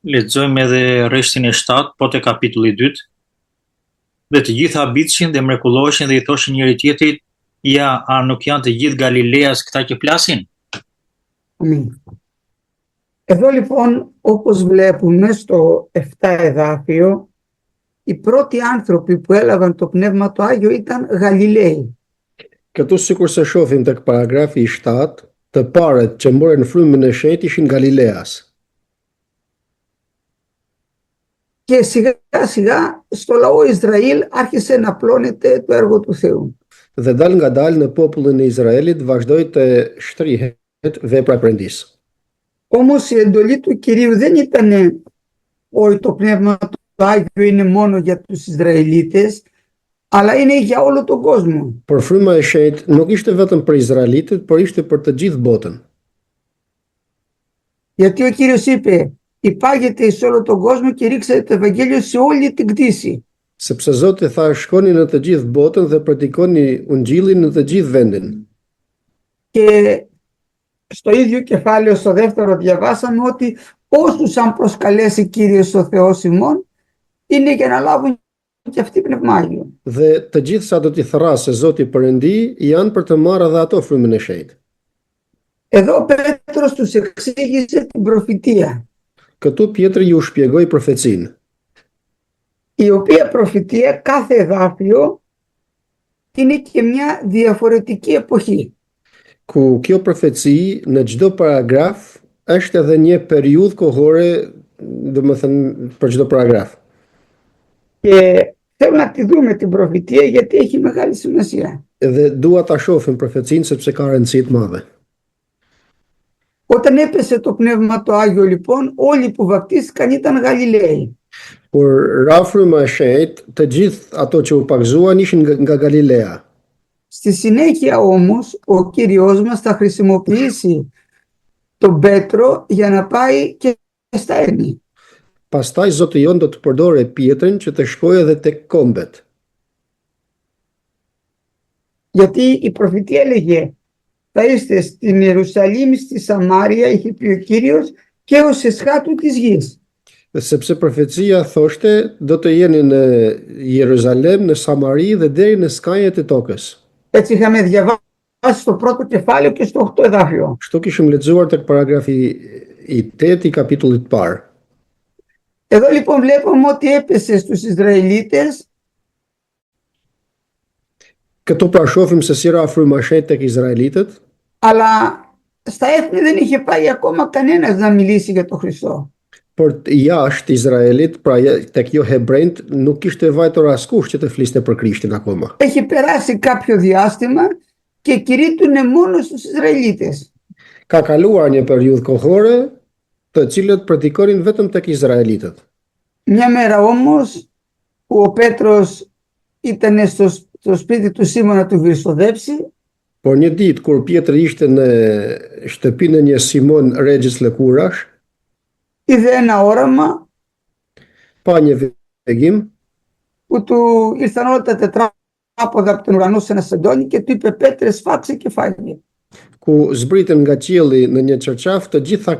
Lexojmë edhe rreshtin e 7, po te kapitulli 2. Dhe të gjithë habitshin dhe mrekulloheshin dhe i thoshin njëri tjetrit, ja, a nuk janë të gjithë Galileas këta që flasin? Αμήν. Εδώ λοιπόν, όπως βλέπουμε στο 7 εδάφιο, οι πρώτοι άνθρωποι που έλαβαν το Πνεύμα το Άγιο ήταν Γαλιλαίοι. Këtu sikur se shohim tek paragrafi i 7, të parët që morën frymën e Shenjtë ishin Galileas. Και σιγά σιγά στο λαό Ισραήλ άρχισε να απλώνεται το έργο του Θεού. Dhe dal nga dal në popullin e Izraelit vazhdoi të shtrihet vepra e Perëndisë. Όμως η εντολή του Κυρίου δεν ήταν ότι το Πνεύμα του Άγιο είναι μόνο για τους Ισραηλίτες, αλλά είναι για όλο τον κόσμο. Por fryma e Shenjtë nuk ishte vetëm për izraelitët, por ishte për të gjithë botën. Γιατί ο Κύριος είπε, υπάγεται εις όλο τον κόσμο και ρίξατε το Ευαγγέλιο σε όλη την κτήση. Sepse Zoti tha, shkoni në të gjithë botën dhe predikoni ungjillin në të gjithë vendin. Και στο ίδιο κεφάλαιο, στο δεύτερο, διαβάσαμε ότι όσους αν προσκαλέσει Κύριος ο Θεός ημών, είναι για να λάβουν και αυτοί πνευμάγιο. Dhe të gjithë sa do t'i thrasë Zoti Perëndi janë për të marrë edhe ato frymën e Shenjtë. Εδώ ο Πέτρος τους εξήγησε την προφητεία. Këtu Pietri ju shpjegoi profecinë, Η οποία προφητεία κάθε εδάφιο είναι και μια διαφορετική εποχή. ku kjo profeci në çdo paragraf është edhe një periudhë kohore, domethënë për çdo paragraf. Και θέλω να τη δούμε την προφητεία γιατί έχει μεγάλη σημασία. Edhe dua ta shohim profecinë sepse ka rëndësi të madhe. Όταν έπεσε το Πνεύμα το Άγιο λοιπόν, όλοι που βαπτίστηκαν ήταν Γαλιλαίοι. Por ra fryma e Shenjtë, të gjithë ato që u pagzuan ishin nga Galilea. Στη συνέχεια όμως, ο Κύριος μας θα χρησιμοποιήσει τον Πέτρο για να πάει και στα έθνη. Pastaj Zoti jon do të përdorë Pietrin që të shkojë edhe tek kombet. Γιατί η προφητεία έλεγε, θα είστε στην Ιερουσαλήμ, στη Σαμάρια, είχε πει ο Κύριος, και ως εσχάτου της γης. Sepse profecia thoshte do të jeni në Jeruzalem, në Samari dhe deri në skajet e tokës. Έτσι είχαμε διαβάσει στο πρώτο κεφάλαιο και στο 8 εδάφιο. Kështu kishim lexuar tek paragrafi i 8 i kapitullit parë. Εδώ λοιπόν βλέπουμε ότι έπεσε στους Ισραηλίτες. Këtu pra shohim se si ra fryma e Shenjtë tek izraelitët, Αλλά στα έθνη δεν είχε πάει ακόμα κανένας να μιλήσει για τον Χριστό. por jashtë Izraelit, pra tek jo hebrejt, nuk kishte vajtur askush që të fliste për Krishtin akoma. Έχει περάσει κάποιο διάστημα και κηρύττουνε μόνο στους Ισραηλίτες. Ka kaluar një periudhë kohore, të cilët predikonin vetëm tek izraelitët. Μια μέρα όμως που ο Πέτρος ήταν στο σπίτι του Σίμωνα να του βυρσοδέψει, Por një ditë kur Pietri ishte në shtëpinë e një Simon regjës lëkurash, είδε ένα όραμα pa një vegim που του ήρθαν όλα τα τετράποδα από τον ουρανό σε ένα σεντόνι και του είπε, Πέτρε, σφάξε και φάγε. ku zbritën nga qielli në një çarçaf të gjitha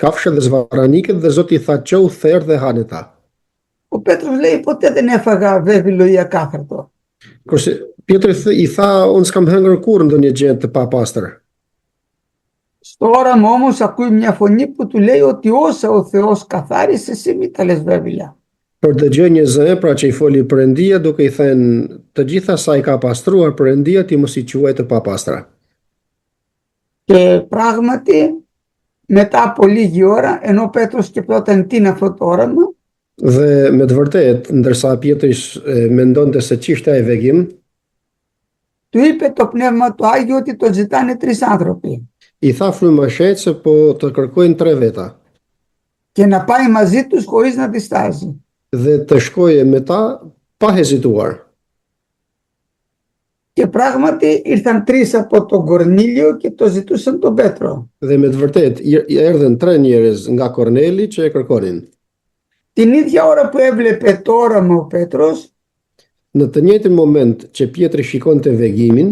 kafshët dhe zvarranikët dhe Zoti i tha qau therr dhe hanë ta. Ο Πέτρος λέει, ποτέ δεν έφαγα βέβαιλο ή ακάθαρτο. Kurse Pietri i tha, unë s'kam hëngër kurrë ndonjë gjë të papastër. Στο όραμα όμως ακούει μια φωνή που του λέει ότι όσα ο Θεός καθάρισε, εσύ μη τα λες βέβαια. Por dëgjoi një zë, pra që i foli Perëndia, duke i thënë, të gjitha sa i ka pastruar Perëndia, ti mos i quaj të papastra. Και πράγματι, μετά από λίγη ώρα, ενώ ο Πέτρος σκεπτόταν τι είναι αυτό το όραμα, Dhe me të vërtetë, ndërsa Pietri mendonte se ç'ishte ai vegim, του είπε το Πνεύμα του Άγιο ότι το ζητάνε 3 άνθρωποι i tha fryma e Shenjtë se po të kërkojnë 3 veta και να πάει μαζί τους χωρίς να διστάζει. dhe të shkoje me ta pa hezituar. Και πράγματι ήρθαν 3 από τον Κορνήλιο και το ζητούσαν τον Πέτρο. Dhe me të vërtetë erdhën 3 njerëz nga Korneli që e kërkonin. Την ίδια ώρα που έβλεπε το όραμα ο Πέτρος, Në të njëjtin moment që Pietri shikonte vegimin,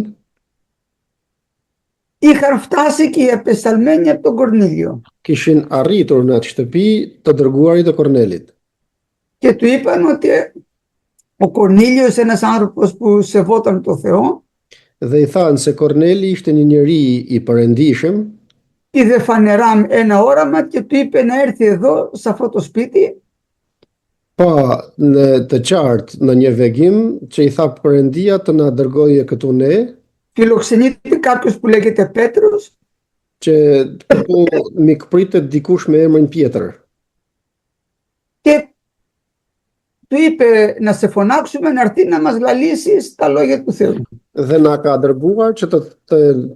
είχαν φτάσει και οι απεσταλμένοι από τον Κορνήλιο Kishin arritur në atë shtëpi të dërguarit të Kornelit. και του είπαν ότι ο Κορνήλιος, ένας άνθρωπος που σεβόταν το Θεό, Dhe i thanë se Korneli ishte një njeri i përëndishëm, είδε φανερά ένα όραμα και του είπε να έρθει εδώ σε αυτό το σπίτι pa në të qartë në një vegim që i tha Perëndia të na dërgoje këtu ne, φιλοξενείται κάποιος που λέγεται Πέτρος që këtu mikpritet dikush me emrin Pjetër. και του είπε να σε φωνάξουμε να έρθει να μας λαλήσεις τα λόγια του Θεού. Dhe na ka dërguar që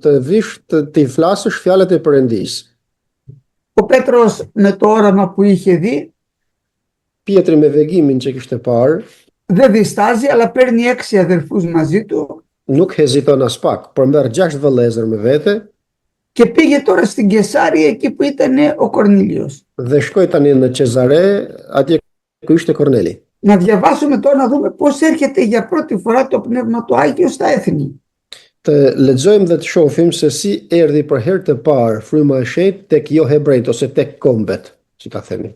të vish të i flasësh fjalët e Perëndisë. Ο Πέτρος με το όραμα που είχε δει Pietri me vegimin që kishte parë, δεν διστάζει, αλλά παίρνει 6 αδελφούς μαζί του nuk heziton as pak, por merr 6 vëllezër me vete και πήγε τώρα στην Κεσάρια εκεί που ήταν ο Κορνήλιος. dhe shkoi tani në Cezare, atje ku ishte Korneli. Να διαβάσουμε τώρα να δούμε πώς έρχεται για πρώτη φορά το Πνεύμα του Άγιο στα έθνη. Të lexojmë dhe të shohim se si erdhi për herë të parë fryma e shenjtë tek jo hebrejt ose tek kombet, si ta themi.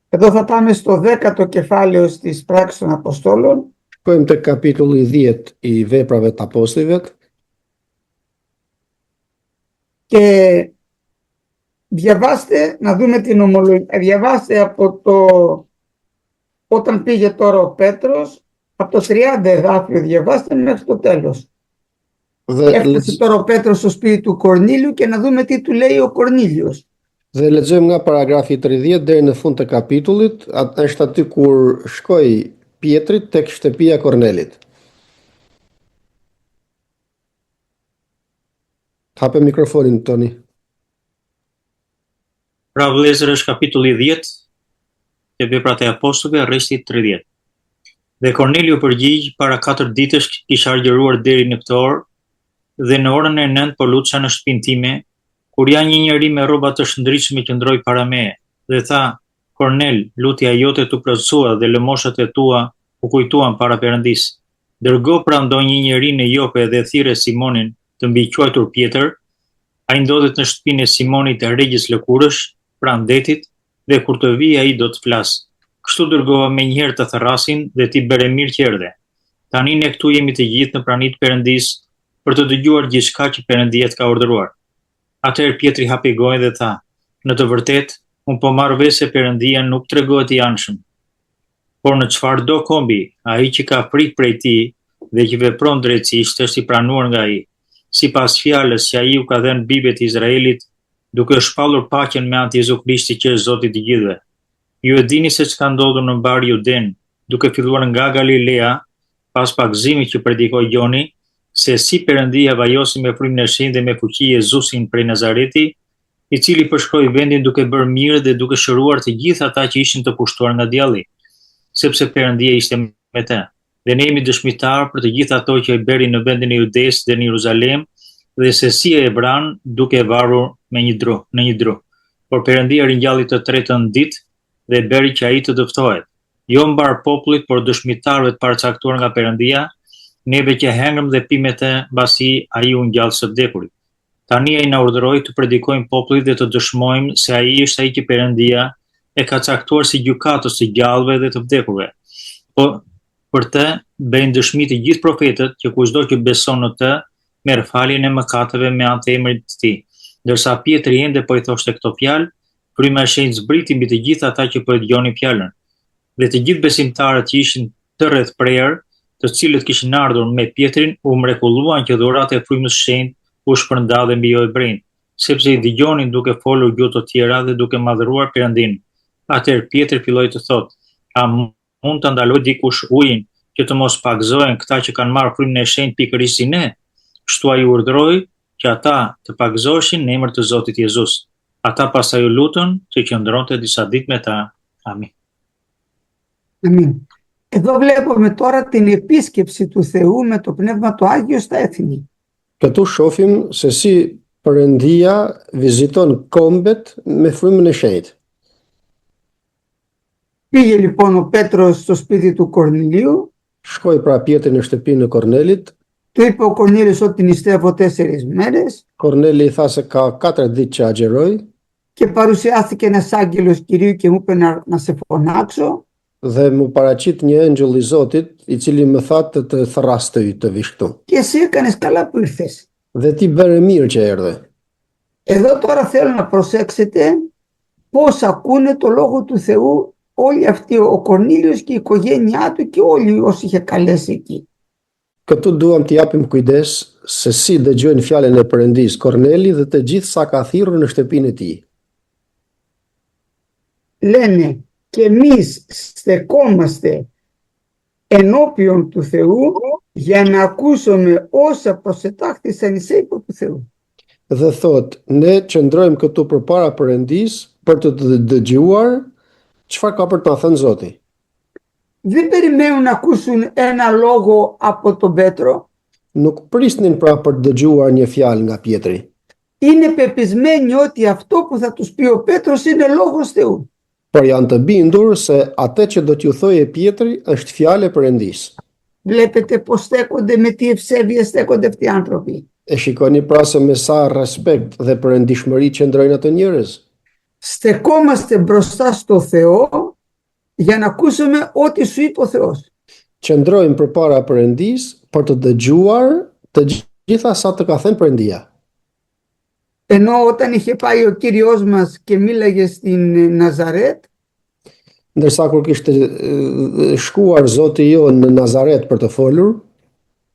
Εδώ θα πάμε στο 10ο κεφάλαιο στις πράξεις των Αποστόλων Shkojmë tek kapitulli 10 i veprave të apostujve και διαβάστε, να δούμε την ομολογία. Διαβάστε από όταν πήγε τώρα ο Πέτρος, από το 30 εδάφιο διαβάστε μέχρι το τέλος. Έφτασε τώρα ο Πέτρος στο σπίτι του Κορνήλιου και να δούμε τι του λέει ο Κορνήλιος. Dhe lexojmë nga paragrafi 30 deri në fund të kapitullit, është aty kur shkoi Pietri tek shtëpia e Kornelit. Hape mikrofonin, Toni. Pra vëllezër, është kapitulli 10 e veprat e apostujve, rresti 30. Dhe Korneliu përgjigj, para 4 ditësh kisha argjëruar deri në këtë orë, dhe në orën e 9 po lutesha në shtëpinë time, kur ja një njeri me rroba të shëndritshme qëndroi para meje, dhe tha: Kornel, lutja jote tu plotësua dhe lëmoshat e tua u kujtuan para Perëndisë. Dërgo pra ndonjë njeri në Jope dhe thirrë Simonin, të mbiquajtur Pjetër. Ai ndodhet në shtëpinë e Simonit të regjës lëkurësh, pranë detit, dhe kur të vijë ai do të flasë. Kështu dërgova menjëherë të therrasin dhe ti bëre mirë që erdhe. Tani ne këtu jemi të gjithë në praninë e Perëndisë për të dëgjuar gjithçka që Perëndia të ka urdhëruar. Atëherë Pietri hapi gojën dhe tha: Në të vërtetë, unë po marr vesh se Perëndia nuk tregohet i anshëm. Por në çfarëdo kombi, ai që ka frikë prej tij dhe që vepron drejtësisht është i pranuar nga ai, sipas fjalës që ai u ka dhënë bijve të Izraelit, duke shpallur paqen me anë të Jezu Krishtit që është Zoti i të gjithëve. Ju e dini se çka ndodhur në mbar Juden, duke filluar nga Galilea, pas pagëzimit që predikoi Joni, se si Perëndia vajosi me frymën e shenjtë dhe me fuqi Jezusin prej Nazareti, i cili përshkroi vendin duke bërë mirë dhe duke shëruar të gjithë ata që ishin të pushtuar nga djalli, sepse Perëndia ishte me të. Dhe ne jemi dëshmitar për të gjithë ato që i bëri në vendin e Judes dhe në Jeruzalem, dhe se si e vran duke e varur në një dru. Por Perëndia ringjalli të tretën ditë dhe bëri që ai të dëftohet. Jo mbar popullit, por dëshmitarëve të paracaktuar nga Perëndia, neve që hengrëm dhe pimë të mbasi ai u ngjall së vdekurit. Tani ai na urdhëroi të predikojmë popullit dhe të dëshmojmë se ai është ai që Perëndia e ka caktuar si gjykatës të gjallëve dhe të vdekurve. Po për të bëjnë dëshmi të gjithë profetët që kushdo që beson në të merr faljen e mëkateve me anë të emrit të tij. Ndërsa Pietri ende po i thoshte këto fjalë, fryma e shenjtë zbriti mbi të gjithë ata që po e dëgjonin fjalën. Dhe të gjithë besimtarët që ishin të rreth prerë, të cilët kishin ardhur me Pietrin, u mrekulluan që dhuratë e frymës së shenjtë u shpërndadhen mbi hebrejt, sepse i dëgjonin duke folur gjuhë të tjera dhe duke madhëruar Perëndin. Atëherë Pietri filloi të thotë: A mund të ndaloj dikush ujin që të mos pagëzohen këta që kanë marrë frymën e shenjtë pikërisht si ne? Kështu ai urdhëroi që ata të pagëzoheshin në emër të Zotit Jezus. Ata pastaj u lutën që qëndronte disa ditë me ta. Amin. Αμήν. Εδώ βλέπουμε τώρα την επίσκεψη του Θεού με το Πνεύμα του Άγιο στα έθνη. Këtu shohim se si Perëndia viziton kombet me frymën e shenjtë. Πήγε λοιπόν ο Πέτρος στο σπίτι του Κορνηλίου Shkoi pra Pietri në shtëpinë e Kornelit Του είπε ο Κορνήλιος ότι νηστεύω 4 μέρες Korneli tha se ka 4 ditë që agjeroj και παρουσιάστηκε ένας άγγελος Κυρίου και μου είπε να σε φωνάξω. dhe mu paraqit një engjëll i Zotit i cili më tha të therras të vish këtu. Και εσύ έκανες καλά που ήρθες. Dhe ti bëre mirë që erdhe. Εδώ τώρα θέλω να προσέξετε πώς ακούνε το Λόγο του Θεού όλοι αυτοί, ο Κορνήλιος και η οικογένειά του και όλοι όσοι είχε καλέσει εκεί. Këtu duam të japim kujdes se si dëgjojnë fjalën e Perëndis Korneli dhe të gjithë sa ka thirrur në shtëpinë e tij. Λένε και εμείς στεκόμαστε ενώπιον του Θεού για να ακούσουμε όσα προσετάχθησαν οι σέυπο του Θεού. Dhe thot, ne qëndrojmë këtu përpara Perëndis për të dëgjuar çfarë ka për të na thënë Zoti. Δεν περιμένουν να ακούσουν ένα λόγο από τον Πέτρο. Nuk prisnin pra për të dëgjuar një fjalë nga Pietri. Είναι πεπισμένοι ότι αυτό που θα τους πει ο Πέτρος είναι λόγος Θεού. Por janë të bindur se atë që do t'ju thojë Pietri është fjalë e Perëndis. Βλέπετε πως στέκονται, με τι ευσέβεια στέκονται αυτοί οι άνθρωποι. E shikoni pra se me sa respekt dhe perëndishmëri qëndrojnë ato njerëz. Στεκόμαστε μπροστά στο Θεό για να ακούσουμε ό,τι σου είπε ο Θεός. Qëndrojmë përpara Perëndis për të dëgjuar të gjitha sa të ka thënë Perëndia. Ενώ όταν είχε πάει ο Κύριος μας και μίλαγε στην Ναζαρέτ, Ndërsa kur kishte shkuar Zoti jo në Nazaret për të folur,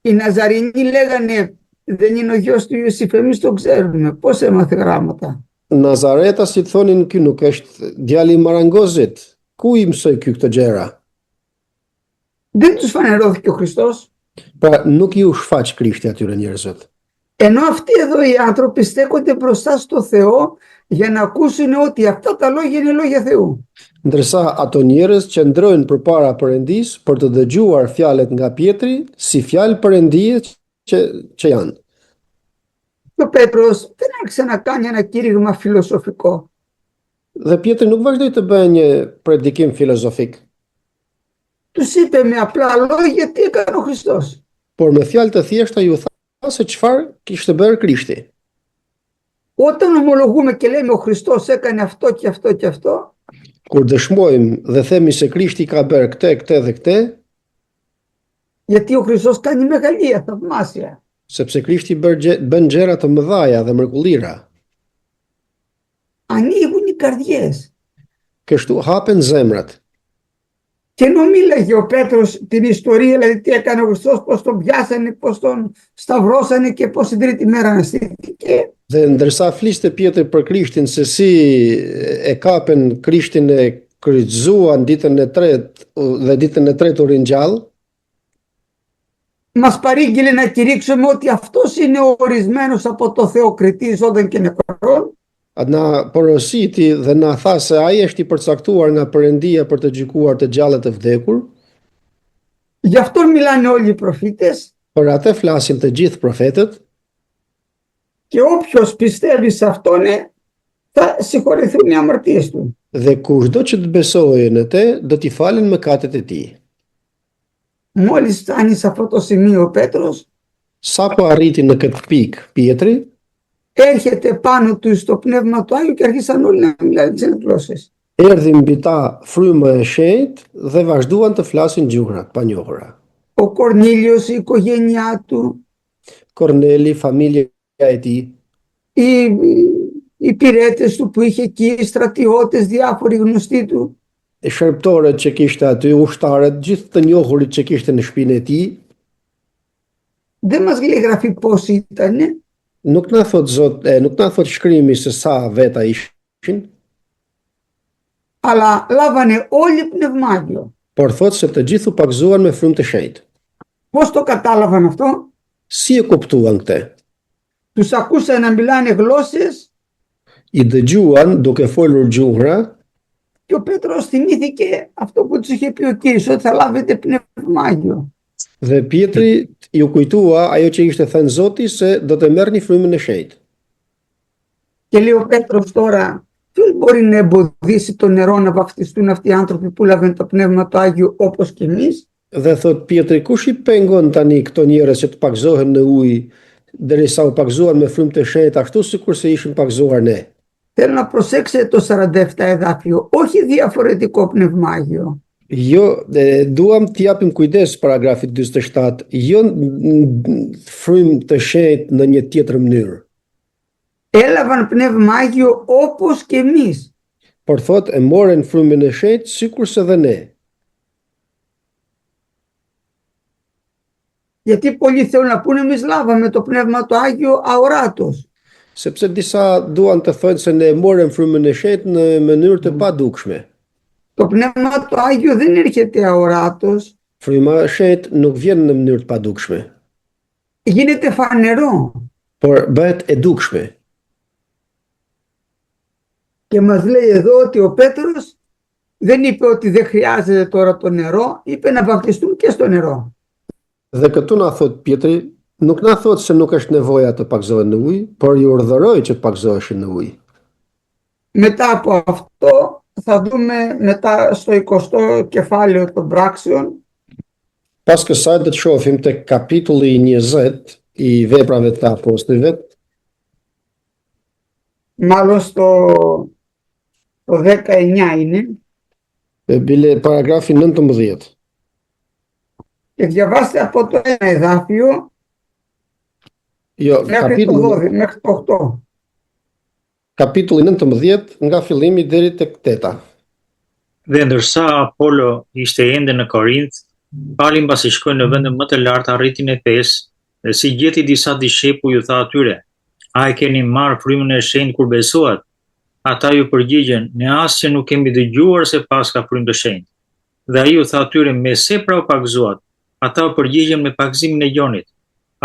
οι Ναζαρινοί λέγανε δεν είναι ο γιος του Ιωσήφ, εμείς το ξέρουμε, πώς έμαθε γράμματα. Nazaretas i thonin ky nuk është djali i Marangozit. Ku i mësoi ky këto gjëra? Δεν τους φανερώθηκε ο Χριστός. Pra nuk ju shfaq Krishti atyre njerëzve. Ενώ αυτοί εδώ οι άνθρωποι στέκονται μπροστά στο Θεό για να ακούσουν ότι αυτά τα λόγια είναι λόγια Θεού. Ndërsa ato njerëz qëndrojnë përpara Perëndis për të dëgjuar fjalët nga Pietri si fjalë Perëndie që janë. Ο Πέτρος δεν άρχισε να κάνει ένα κήρυγμα φιλοσοφικό. Dhe Pietri nuk vazhdoi të bëjë një predikim filozofik, Τους είπε με απλά λόγια τι έκανε ο Χριστός. por me fjalë të thjeshta ju tha se çfarë kishte bërë Krishti. Όταν ομολογούμε και λέμε ο Χριστός έκανε αυτό και αυτό και αυτό, Kur dëshmojmë dhe themi se Krishti ka bërë këtë dhe këtë, γιατί ο Χριστός κάνει μεγαλεία, θαυμάσια. sepse Krishti bën gjëra të mëdhaja dhe mrekullira. Ανοίγουν οι καρδιές. Kështu hapen zemrat. Και ενώ μίλαγε ο Πέτρος την ιστορία, δηλαδή τι έκανε ο Χριστός, πώς τον πιάσανε, πώς τον σταυρώσανε και πώς την τρίτη μέρα αναστήθηκε. Dhe ndërsa fliste Pietri për Krishtin se si e kapen Krishtin e kryqëzuan ditën e tretë dhe ditën e tretë u ringjall, Μας παρήγγειλε να κηρύξουμε ότι αυτός είναι ο ορισμένος από το Θεό κριτής όταν και νεκρών. na porositi dhe na tha se ai është i përcaktuar nga Perëndia për të gjykuar të gjallët e vdekur. Γι' αυτό μιλάνε όλοι οι προφήτες. Për atë flasin të gjithë profetët. Και όποιος πιστεύει σε αυτόν θα συγχωρηθούν οι αμαρτίες του. Dhe kushdo që të besojë në te, do t'i falen mëkatet e tij. Μόλις φτάνει σε αυτό το σημείο ο Πέτρος, Sa po arriti në këtë pikë Pietri, έρχεται πάνω του στο Πνεύμα του Άγιο και αρχίσαν όλοι να μιλάνε τις γλώσσες. erdhi mbi ta fryma e shenjtë dhe vazhduan të flasin gjuhrat pa njohura. Ο Κορνήλιος, η οικογένειά του, Korneli, familja e tij, οι υπηρέτες του που είχε εκεί, οι στρατιώτες, διάφοροι γνωστοί του, shërptorët që kishte aty, ushtarët, gjithë të njohurit që kishte në shtëpinë e tij, δεν μας λέει γραφή πώς ήτανε, nuk na thot nuk na thot shkrimi se sa veta ishin, αλλά λάβανε όλοι πνευμάγιο. por thot se të gjithë u pagzuan me frymë të shenjtë. Πώς το κατάλαβαν αυτό? Si e kuptuan këtë? Τους ακούσαν να μιλάνε γλώσσες I dëgjuan duke folur gjuhra και ο Πέτρος θυμήθηκε αυτό που τους είχε πει ο Κύριος, ότι θα λάβετε πνευμάγιο. dhe Pietri ju kujtua ajo që ishte thënë Zoti se do të merrni frymën e shenjtë. Και λέει ο Πέτρος τώρα, ποιος μπορεί να εμποδίσει το νερό να βαφτιστούν αυτοί οι άνθρωποι που λάβουν το Πνεύμα του Άγιο όπως και εμείς? Dhe thot Pietri, kush I pengon tani këto njerëz që të pagzohen në ujë derisa u pagzuan me frymë të shenjtë ashtu sikurse ishin pagzuar ne. Θέλω να προσέξετε το 47 εδάφιο, όχι διαφορετικό πνευμάγιο. Jo, duam të japim kujdes paragrafit 47, jo frymë të shenjtë në një tjetër mënyrë. Έλαβαν πνευμάγιο όπως και εμείς. Por thot e morën frymën e shenjtë sikurse dhe ne. Γιατί πολλοί θέλουν να πούνε εμείς λάβαμε το πνεύμα το Άγιο αοράτος. Sepse disa duan të thonë se ne morëm frymën e shenjtë në mënyrë të padukshme. Το πνεύμα το Άγιο δεν έρχεται αοράτος. Fryma e shenjtë nuk vjen në mënyrë të padukshme, Γίνεται φανερό. por bëhet e dukshme. Και μας λέει εδώ ότι ο Πέτρος δεν είπε ότι δεν χρειάζεται τώρα το νερό, είπε να βαπτιστούν και στο νερό. Dhe këtu na thot Pietri, nuk na thot se nuk është nevoja të pagzohen në ujë, por ju urdhëroi që të pagzoheshin në ujë. Μετά από αυτό θα δούμε μετά στο 20ο κεφάλαιο των πράξεων Pas kësaj do të shohim tek kapitulli 20 I veprave të apostujve, μάλλον στο 19 είναι, bile paragrafi 19. και διαβάστε από το ένα εδάφιο Jo, μέχρι το 12, μέχρι το 8. kapitulli 19 nga fillimi deri tek 8. Dhe ndërsa Apollo ishte ende në Korint, Pali mbasi shkoi në vende më të larta arritin e Efes, dhe si gjeti disa dishepull ju tha atyre: A e keni marrë frymën e shenjtë kur besuat? Ata ju përgjigjen: Ne asgjë nuk kemi dëgjuar se paska frymë të shenjtë. Dhe ai u tha atyre: Me se pra u pagzuat? Ata u përgjigjen me pagzimin e gjonit.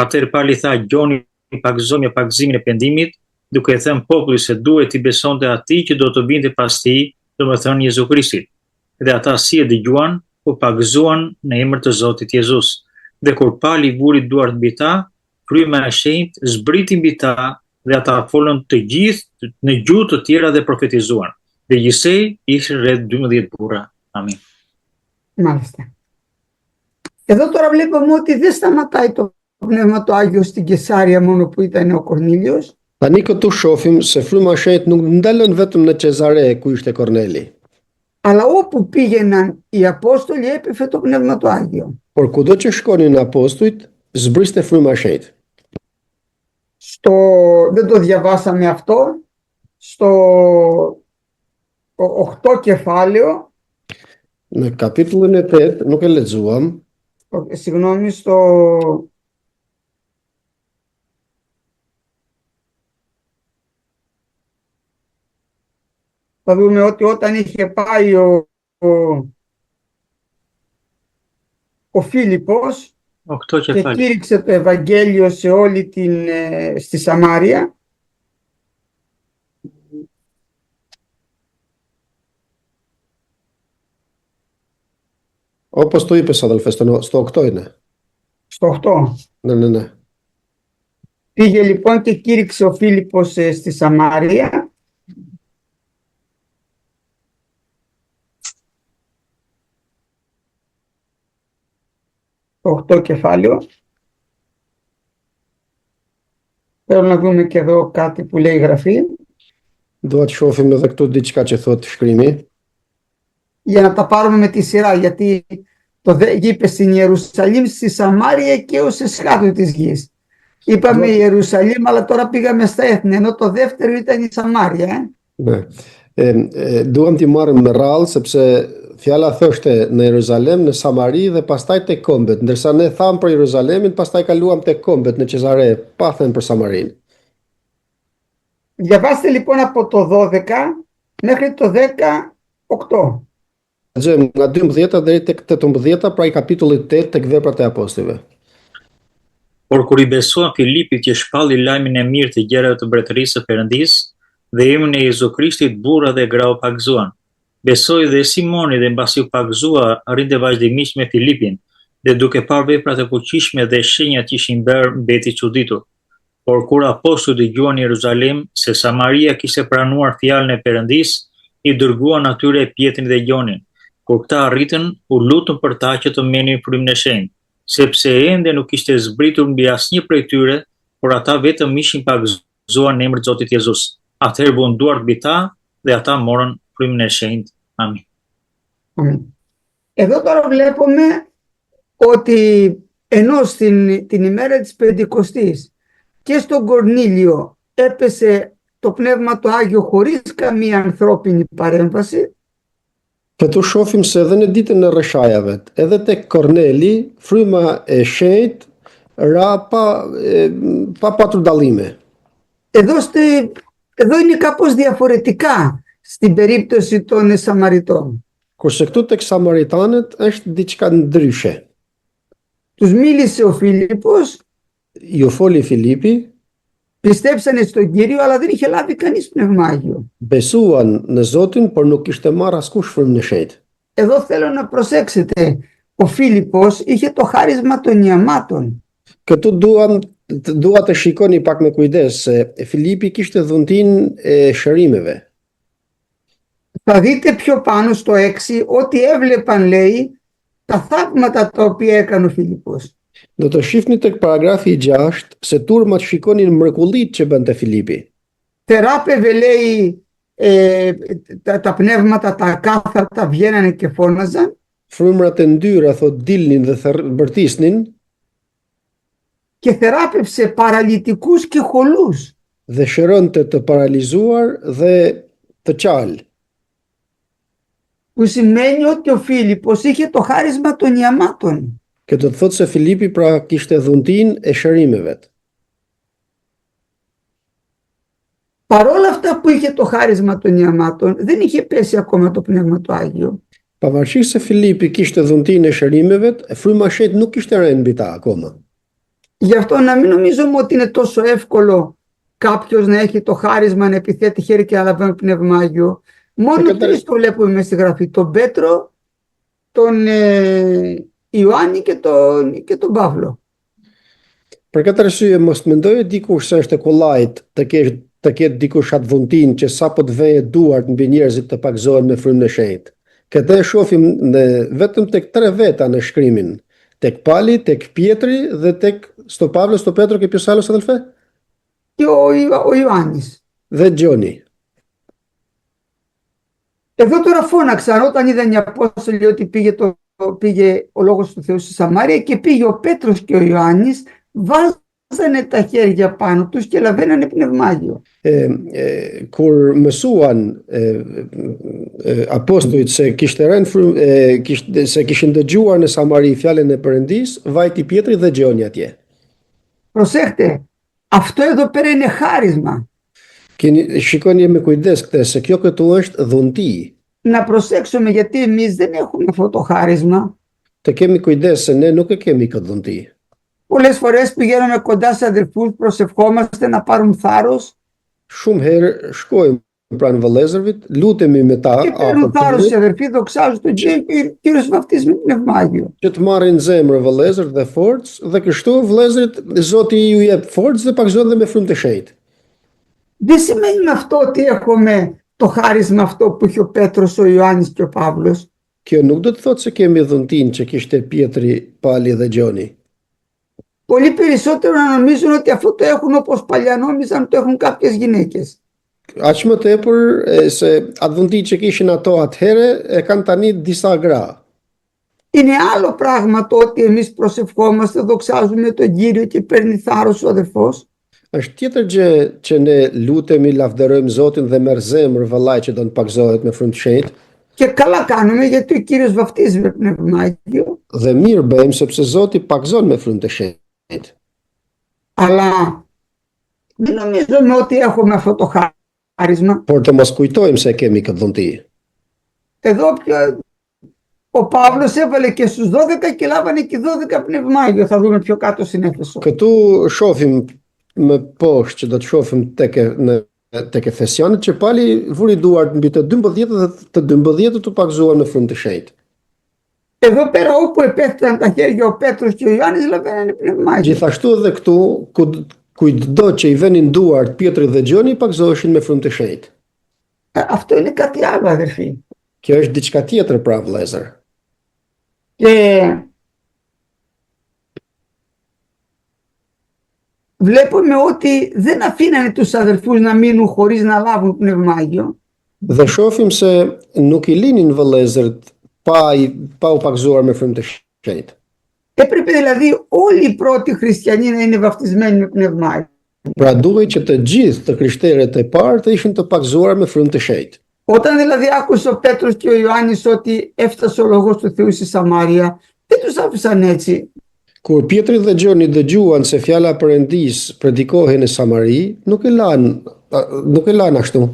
Atëherë Pali tha: Gjoni pagzoi me pagzimin e pendimit, duke thënë popullit se duhet I besonte atij që do të vinte pas tij, domethënë Jezu Krishtit. Dhe ata si e dëgjuan, u pagzuan në emër të Zotit Jezus. Dhe kur Pali vuri duart mbi ta, fryma e shenjtë zbriti mbi ta dhe ata folën të gjithë në gjuhë të tjera dhe profetizuan. Dhe gjithsej ishin rreth 12 burra. Amin. Μάλιστα. Εδώ τώρα βλέπουμε ότι δεν σταματάει το πνεύμα το Άγιο στην Κεσάρια μόνο που ήταν ο Κορνήλιος. Tani këtu shohim se fryma e shenjtë nuk ndalën vetëm në Cezare ku ishte Korneli, Αλλά όπου πήγαιναν οι Απόστολοι έπεφε το πνεύμα το Άγιο. por kudo që shkonin apostujt, zbriste fryma e shenjtë. Δεν το διαβάσαμε αυτό, στο 8 κεφάλαιο, Në kapitullin e 8 nuk e lexuam, συγγνώμη, θα δούμε ότι όταν είχε πάει ο Φίλιππος 8 και κεφάλαια. κήρυξε το Ευαγγέλιο σε όλη στη Σαμάρια, όπως το είπες αδελφέ, στο 8 είναι. στο 8. Ναι. Πήγε λοιπόν και κήρυξε ο Φίλιππος στη Σαμάρια το 8 κεφάλαιο. Θέλω να δούμε και εδώ κάτι που λέει η Γραφή. Dua të shohim edhe këtu diçka që thot shkrimi. Για να τα πάρουμε με τη σειρά, γιατί είπε στην Ιερουσαλήμ, στη Σαμάρια και ως εσχάτου της γης. Είπαμε Ιερουσαλήμ, αλλά τώρα πήγαμε στα έθνη, ενώ το δεύτερο ήταν η Σαμάρια. Ναι. Duam t'i marrim me radhë sepse fjala thoshte në Jeruzalem, në Samari dhe pastaj tek kombet, ndërsa ne tham për Jeruzalemin, pastaj kaluam tek kombet në Cezare, pa thënë për Samarinë. Διαβάστε λοιπόν από το 12 μέχρι το 18. Lexojmë nga 12 deri tek 18, pra I kapitullit 8 tek veprat e apostujve. Por kur I besuan Filipit që shpalli lajmin e mirë të gjërave të mbretërisë së Perëndisë dhe emrin e Jezu Krishtit, burra dhe gra u pagzuan. Besoi dhe Simoni dhe mbasi u pagzua, arrinte vazhdimisht me Filipin, dhe duke parë veprat e fuqishme dhe shenjat që ishin bërë, mbeti çuditur. Por kur apostujt dëgjuan në Jeruzalem se Samaria kishte pranuar fjalën e Perëndisë, I dërguan atyre Pietrin dhe Gjonin. Kur këta arritën, u lutën për ta që të merrnin frymën e shenjtë, sepse ende nuk ishte zbritur mbi asnjë prej tyre, por ata vetëm ishin pagëzuar në emrin e Zotit Jezus. Atëherë buan duart mbi ta dhe ata morën frymën e shenjtë. Amin. Αμήν. Εδώ τώρα βλέπουμε ότι ενώ την ημέρα της Πεντηκοστής και στον Κορνήλιο έπεσε το Πνεύμα το Άγιο χωρίς καμία ανθρώπινη παρέμβαση, Këtu shohim se edhe në ditën e rreshajave, edhe tek Korneli, fryma e shenjtë ra pa patur dallime. εδώ είναι κάπως διαφορετικά στην περίπτωση των Σαμαριτών. Kurse këtu tek samaritanët është diçka ndryshe. Τους μίλησε ο Φίλιππος, Ju foli Filipi, πιστέψανε στον Κύριο, αλλά δεν είχε λάβει κανείς Πνεύμα Άγιο. besuan në Zotin, por nuk kishte marrë askush frymën e shenjtë. Εδώ θέλω να προσέξετε, ο Φίλιππος είχε το χάρισμα των ιαμάτων. Këtu dua të shikoni pak me kujdes se Filipi kishte dhuntinë e shërimeve. Θα δείτε πιο πάνω στο 6 ότι έβλεπαν, λέει, τα θαύματα τα οποία έκανε ο Φίλιππος. Do të shihni tek paragrafi i 6 se turmat shikonin mrekullitë që bënte Filipi. Θεράπευε, λέει, τα πνεύματα, τα ακάθαρτα βγαίνανε και φώναζαν. Frymrat e ndyra thot dilnin dhe bërtisnin Και θεράπευσε παραλυτικούς και χολούς. dhe shëronte të paralizuar dhe të qalë. Που σημαίνει ότι ο Φίλιππος είχε το χάρισμα των ιαμάτων. Και do të thotë se Filipi pra kishte dhuntinë e shërimeve. Παρόλα αυτά που είχε το χάρισμα των ιαμάτων, δεν είχε πέσει ακόμα το Πνεύμα το Άγιο. Pavarësisht se Filipi kishte dhuntinë e shërimeve, fryma e shenjtë nuk kishte rënë mbi ta akoma. Γι' αυτό να μην νομίζουμε ότι είναι τόσο εύκολο κάποιος να έχει το χάρισμα, να επιθέτει χέρι και να λαμβάνει Πνεύμα Άγιο. Μόνο τρεις το βλέπουμε μες στη Γραφή. Τον Πέτρο, τον Ιωάννη και τον Παύλο. Për këtë arsye mos mendojë dikush se është e kollajt të ketë dikush atë dhuntinë që sapo të vejë duart mbi njerëzit të pagëzohen me frymën e shenjtë. Këtë e shohim vetëm tek 3 veta në shkrimin, tek Pali, tek Pietri dhe tek sto Pavlo, sto Petro και ποιος άλλος αδελφέ? Και ο Ιωάννης. Dhe Gjoni. Εδώ τώρα φώναξαν όταν είδαν οι Απόστολοι ότι πήγε ο Λόγος του Θεού στη Σαμάρια και πήγε ο Πέτρος και ο Ιωάννης, βάζανε τα χέρια πάνω τους και λαβαίνανε Πνεύμα Άγιο. Kur mësuan apostujt se kishin dëgjuar në Samari fjalën e Perëndisë, vajti Pietri dhe Gjoni atje. Προσέχτε, αυτό εδώ πέρα είναι χάρισμα. Shikoni me kujdes këtë se kjo këtu është dhunti. Να προσέξουμε γιατί εμείς δεν έχουμε αυτό το χάρισμα. Të kemi kujdes se ne nuk e kemi këtë dhunti. Πολλές φορές πηγαίνουμε κοντά σε αδελφούς, προσευχόμαστε να πάρουν θάρρος. Shumë herë shkojmë pranë vëllezërvit, lutemi me ta. Και παίρνουν θάρρος οι αδελφοί, δοξάζουν τον Κύριο και ο Κύριος βαφτίζει με Πνεύμα Άγιο. Që të marrin zemër vëllezër dhe forcë dhe kështu vëllezërit Zoti ju jep forcë dhe pakzohen dhe me frymë të shenjtë. Δεν σημαίνει με αυτό ότι έχουμε το χάρισμα αυτό που είχε ο Πέτρος, ο Ιωάννης και ο Παύλος. Kjo nuk do të thotë se kemi dhuntinë që kishte Pietri, Pali dhe Gjoni. Πολύ περισσότερο να νομίζουν ότι αυτό το έχουν όπως παλιά νόμιζαν, το έχουν κάποιες γυναίκες. Aq më tepër se atë dhunti që kishin ato atëherë e kanë tani disa gra. Είναι άλλο πράγμα το ότι εμείς προσευχόμαστε, δοξάζουμε τον Κύριο και παίρνει θάρρος ο αδελφός. Është tjetër gjë që ne lutemi, lavdërojmë Zotin dhe merr zemër vëllai që do të pagzohet me frymë të shenjtë. Και καλά κάνουμε γιατί ο Κύριος βαφτίζει με Πνεύμα Άγιο. Dhe mirë bëjmë sepse Zoti pagzon me frymë të shenjtë. Αλλά δεν νομίζουμε ότι έχουμε αυτό το χάρισμα. Por të mos kujtojmë se kemi këtë dhunti. Εδώ ο Παύλος έβαλε και στους 12 και λάβανε και 12 Πνεύμα Άγιο. Θα δούμε πιο κάτω στην Έφεσο. Këtu shohim më poshtë që do të shohim tek Efesianët që Pali vuri duart mbi të 12 dhe të 12 të pagzuan në frymë të shenjtë. Εδώ πέρα όπου επέφταναν τα χέρια ο Πέτρος και ο Ιωάννης λαβαίνανε Πνεύμα Άγιο. Gjithashtu edhe këtu kujtdo që i venin duart Pietri dhe Gjoni pagzoheshin me frymë të shenjtë. Αυτό είναι κάτι άλλο, αδερφοί. Kjo është diçka tjetër pra vëllezër. Και βλέπουμε ότι δεν αφήνανε τους αδελφούς να μείνουν χωρίς να λάβουν Πνεύμα Άγιο. Dhe shohim se nuk I linin vëllezërt pa u pakzuar me frymë të shenjtë. Έπρεπε δηλαδή όλοι οι πρώτοι χριστιανοί να είναι βαφτισμένοι με Πνεύμα Άγιο. Pra duhej që të gjithë të krishterët e parë të ishin të pakzuar me frymë të shenjtë. Όταν δηλαδή άκουσε ο Πέτρος και ο Ιωάννης ότι έφτασε ο λόγος του Θεού στη Σαμάρια, δεν τους άφησαν έτσι. Kur Pietri dhe Gjoni dëgjuan se fjala e Perëndis predikohej në Samari, nuk e lanë ashtu.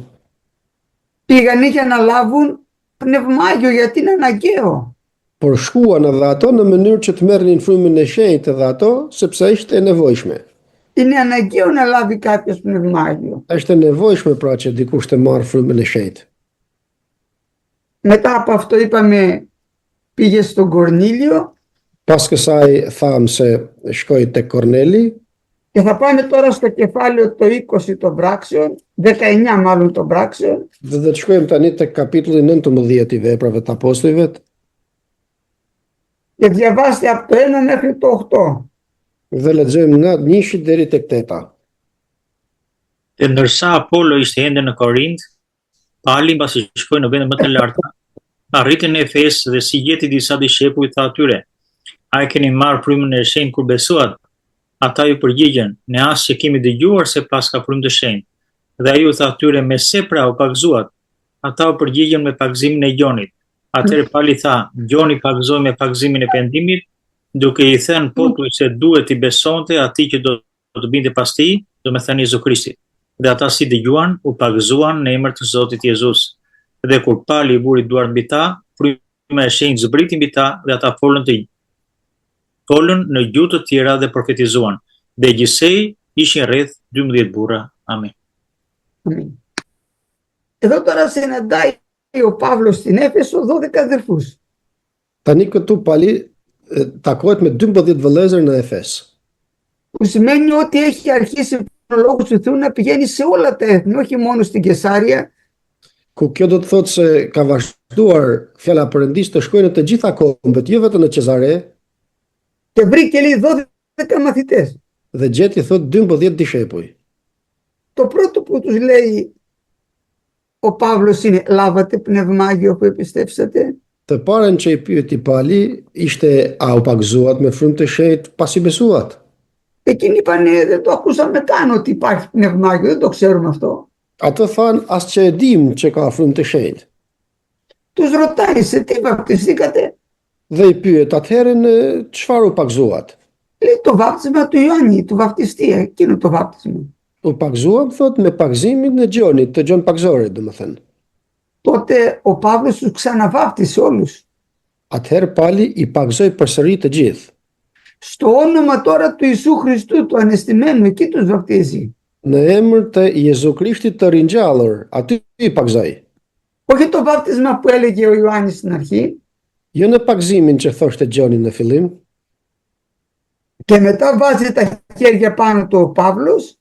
Πήγαν για να λάβουν Πνεύμα Άγιο γιατί είναι αναγκαίο. Por shkuan edhe ato në mënyrë që të merrnin frymën e shenjtë edhe ato, sepse ishte e nevojshme. Είναι αναγκαίο να λάβει κάποιος Πνεύμα Άγιο. Është e nevojshme pra që dikush të marrë frymën e shenjtë. Μετά από αυτό είπαμε πήγε στον Κορνήλιο. Pas kësaj tham se shkoi tek Korneli. Και θα πάμε τώρα στο κεφάλαιο το 20 των πράξεων, 19 μάλλον των πράξεων. Dhe të shkojmë tani tek kapitulli 19 I veprave të apostujve. Και διαβάστε από το 1 μέχρι το 8. Dhe lexojmë nga 1 deri tek 8. E ndërsa Apollo ishte ende në Korint, Pali mbasi shkoi në vende më të larta, arriti në Efes dhe si gjeti disa dishepuj tha atyre: "A e keni marrë frymën e shenjtë kur besuat?" Ata ju përgjigjen: "Ne as që kemi dëgjuar se pas ka frymë të shenjtë." Dhe ai u tha atyre: "Me se pra u pakzuat?" Ata u përgjigjen: "Me pakzimin e Gjonit." Atëherë Pali tha: "Gjoni pakzoi me pakzimin e pendimit, duke I thënë popullit se duhet I besonte atij që do të binte pas tij, domethënë Jezu Krishtit. Dhe ata si dëgjuan, u pakzuan në emër të Zotit Jezus. Dhe kur Pali I vuri duart mbi ta, fryma e shenjtë zbriti mbi ta dhe ata folën në gjuhë të tjera dhe profetizuan. Dhe gjithsej ishin rreth 12 burra. Amen. Εδώ τώρα συναντάει ο Παύλος στην Έφεσο 12 αδελφούς. Tani këtu Pali takohet me 12 vëllezër në Efes. Που σημαίνει ότι έχει αρχίσει ο λόγος του Θεού να πηγαίνει σε όλα τα έθνη, όχι μόνο στην Κεσάρια. Ku kjo do të thotë se ka vazhduar fjala e Perëndis të shkojnë në të gjitha kombet, jo vetëm në Cezare. Και βρήκε λέει 12 μαθητές. Dhe gjeti thot 12 dishepuj. Το πρώτο που τους λέει ο Παύλος είναι λάβατε Πνεύμα Άγιο που επιστέψατε. Të parën që I pyeti Pali ishte a u pakzuat me frymë të shenjtë pasi besuat. Εκείνοι είπανε δεν το ακούσαμε καν ότι υπάρχει Πνεύμα Άγιο, δεν το ξέρουμε αυτό. Ato thanë as që e dim që ka frymë të shenjtë. Τους ρωτάει σε τι βαπτιστήκατε. Dhe I pyet atëherë në çfarë u pakzuat. Λέει το βάπτισμα του Ιωάννη, του βαπτιστή, εκείνο το βάπτισμα. U pakzuam thot me pakzimin e Gjonit, të Gjon Pakzorit domethënë. Τότε ο Παύλος τους ξαναβάπτισε όλους. Atëherë Pali I pakzoi përsëri të gjithë. Στο όνομα τώρα του Ιησού Χριστού, του ανεστημένου, εκεί τους βαπτίζει. Në emër të Jezu Krishtit të ringjallur, aty I pakzoi. Όχι το βάπτισμα που έλεγε ο Ιωάννης στην αρχή. Jo në pakzimin që thoshte Gjoni në fillim. Και μετά βάζει τα χέρια πάνω του ο Παύλος.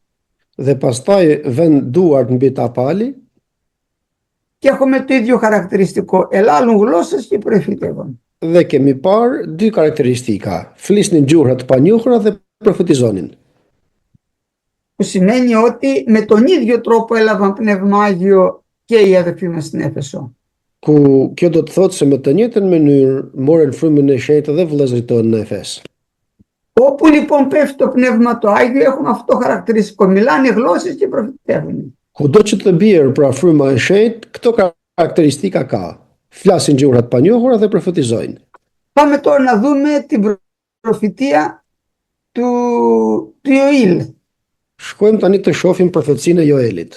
Dhe pastaj vend duart mbi ta Pali. Και έχουμε το ίδιο χαρακτηριστικό. Ελάλουν γλώσσες και προφητεύουν. Dhe kemi parë dy karakteristika. Flisnin gjuhra të panjohura dhe profetizonin. Που σημαίνει ότι με τον ίδιο τρόπο έλαβαν Πνεύμα Άγιο και οι αδελφοί μας στην Έφεσο. Ku kjo do të thotë se me të njëjtën mënyrë morën frymën e shenjtë dhe vëllezërit tonë në Efes. Όπου λοιπόν πέφτει το Πνεύμα το Άγιο έχουν αυτό το χαρακτηριστικό. Μιλάνε γλώσσες και προφητεύουν. Kudo që të bjerë pra fryma e shenjtë, këto karakteristika ka. Flasin gjuhra të panjohura dhe profetizojnë. Πάμε τώρα να δούμε την προφητεία του Ιωήλ. Shkojmë tani të shohim profecinë e Joelit.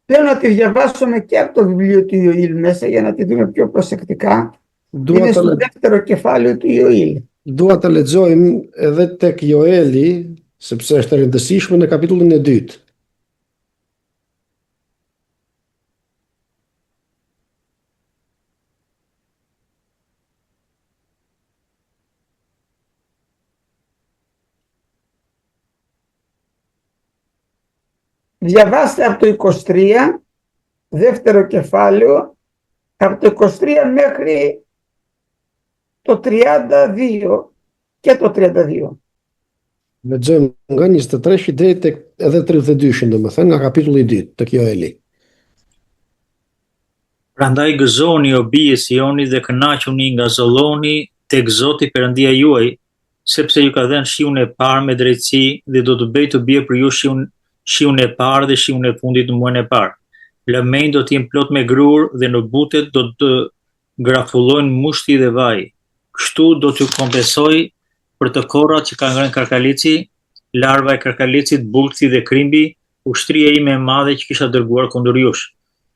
Θέλω να τη διαβάσουμε και από το βιβλίο του Ιωήλ μέσα για να τη δούμε πιο προσεκτικά. Είναι στο δεύτερο κεφάλαιο του Ιωήλ. Dua të lexojmë edhe tek Joeli, sepse është e rëndësishme në kapitullin e 2. Διαβάστε από το 23, δεύτερο κεφάλαιο, Από το 23 μέχρι το 32 και το 32. Lexojmë nga 23 deri tek edhe 32, domethënë nga kapitulli 2 të kjo Eli. Prandaj gëzoni o bie Sioni dhe kënaquni nga zolloni tek Zoti Perëndia juaj, sepse ju ka dhënë shiun e parë me drejtësi dhe do të bëj të bie për ju shiun e parë dhe shiun e fundit në muajin e parë. Lëmejnë do të jenë plot me grur dhe në butet do të grafullojnë mushti dhe vaj. Kështu do t'ju kompensoj për të korrat që ka ngrënë karkalici, larva e karkalicit, bulkthi dhe krimbi, ushtria ime e madhe që kisha dërguar kundër jush.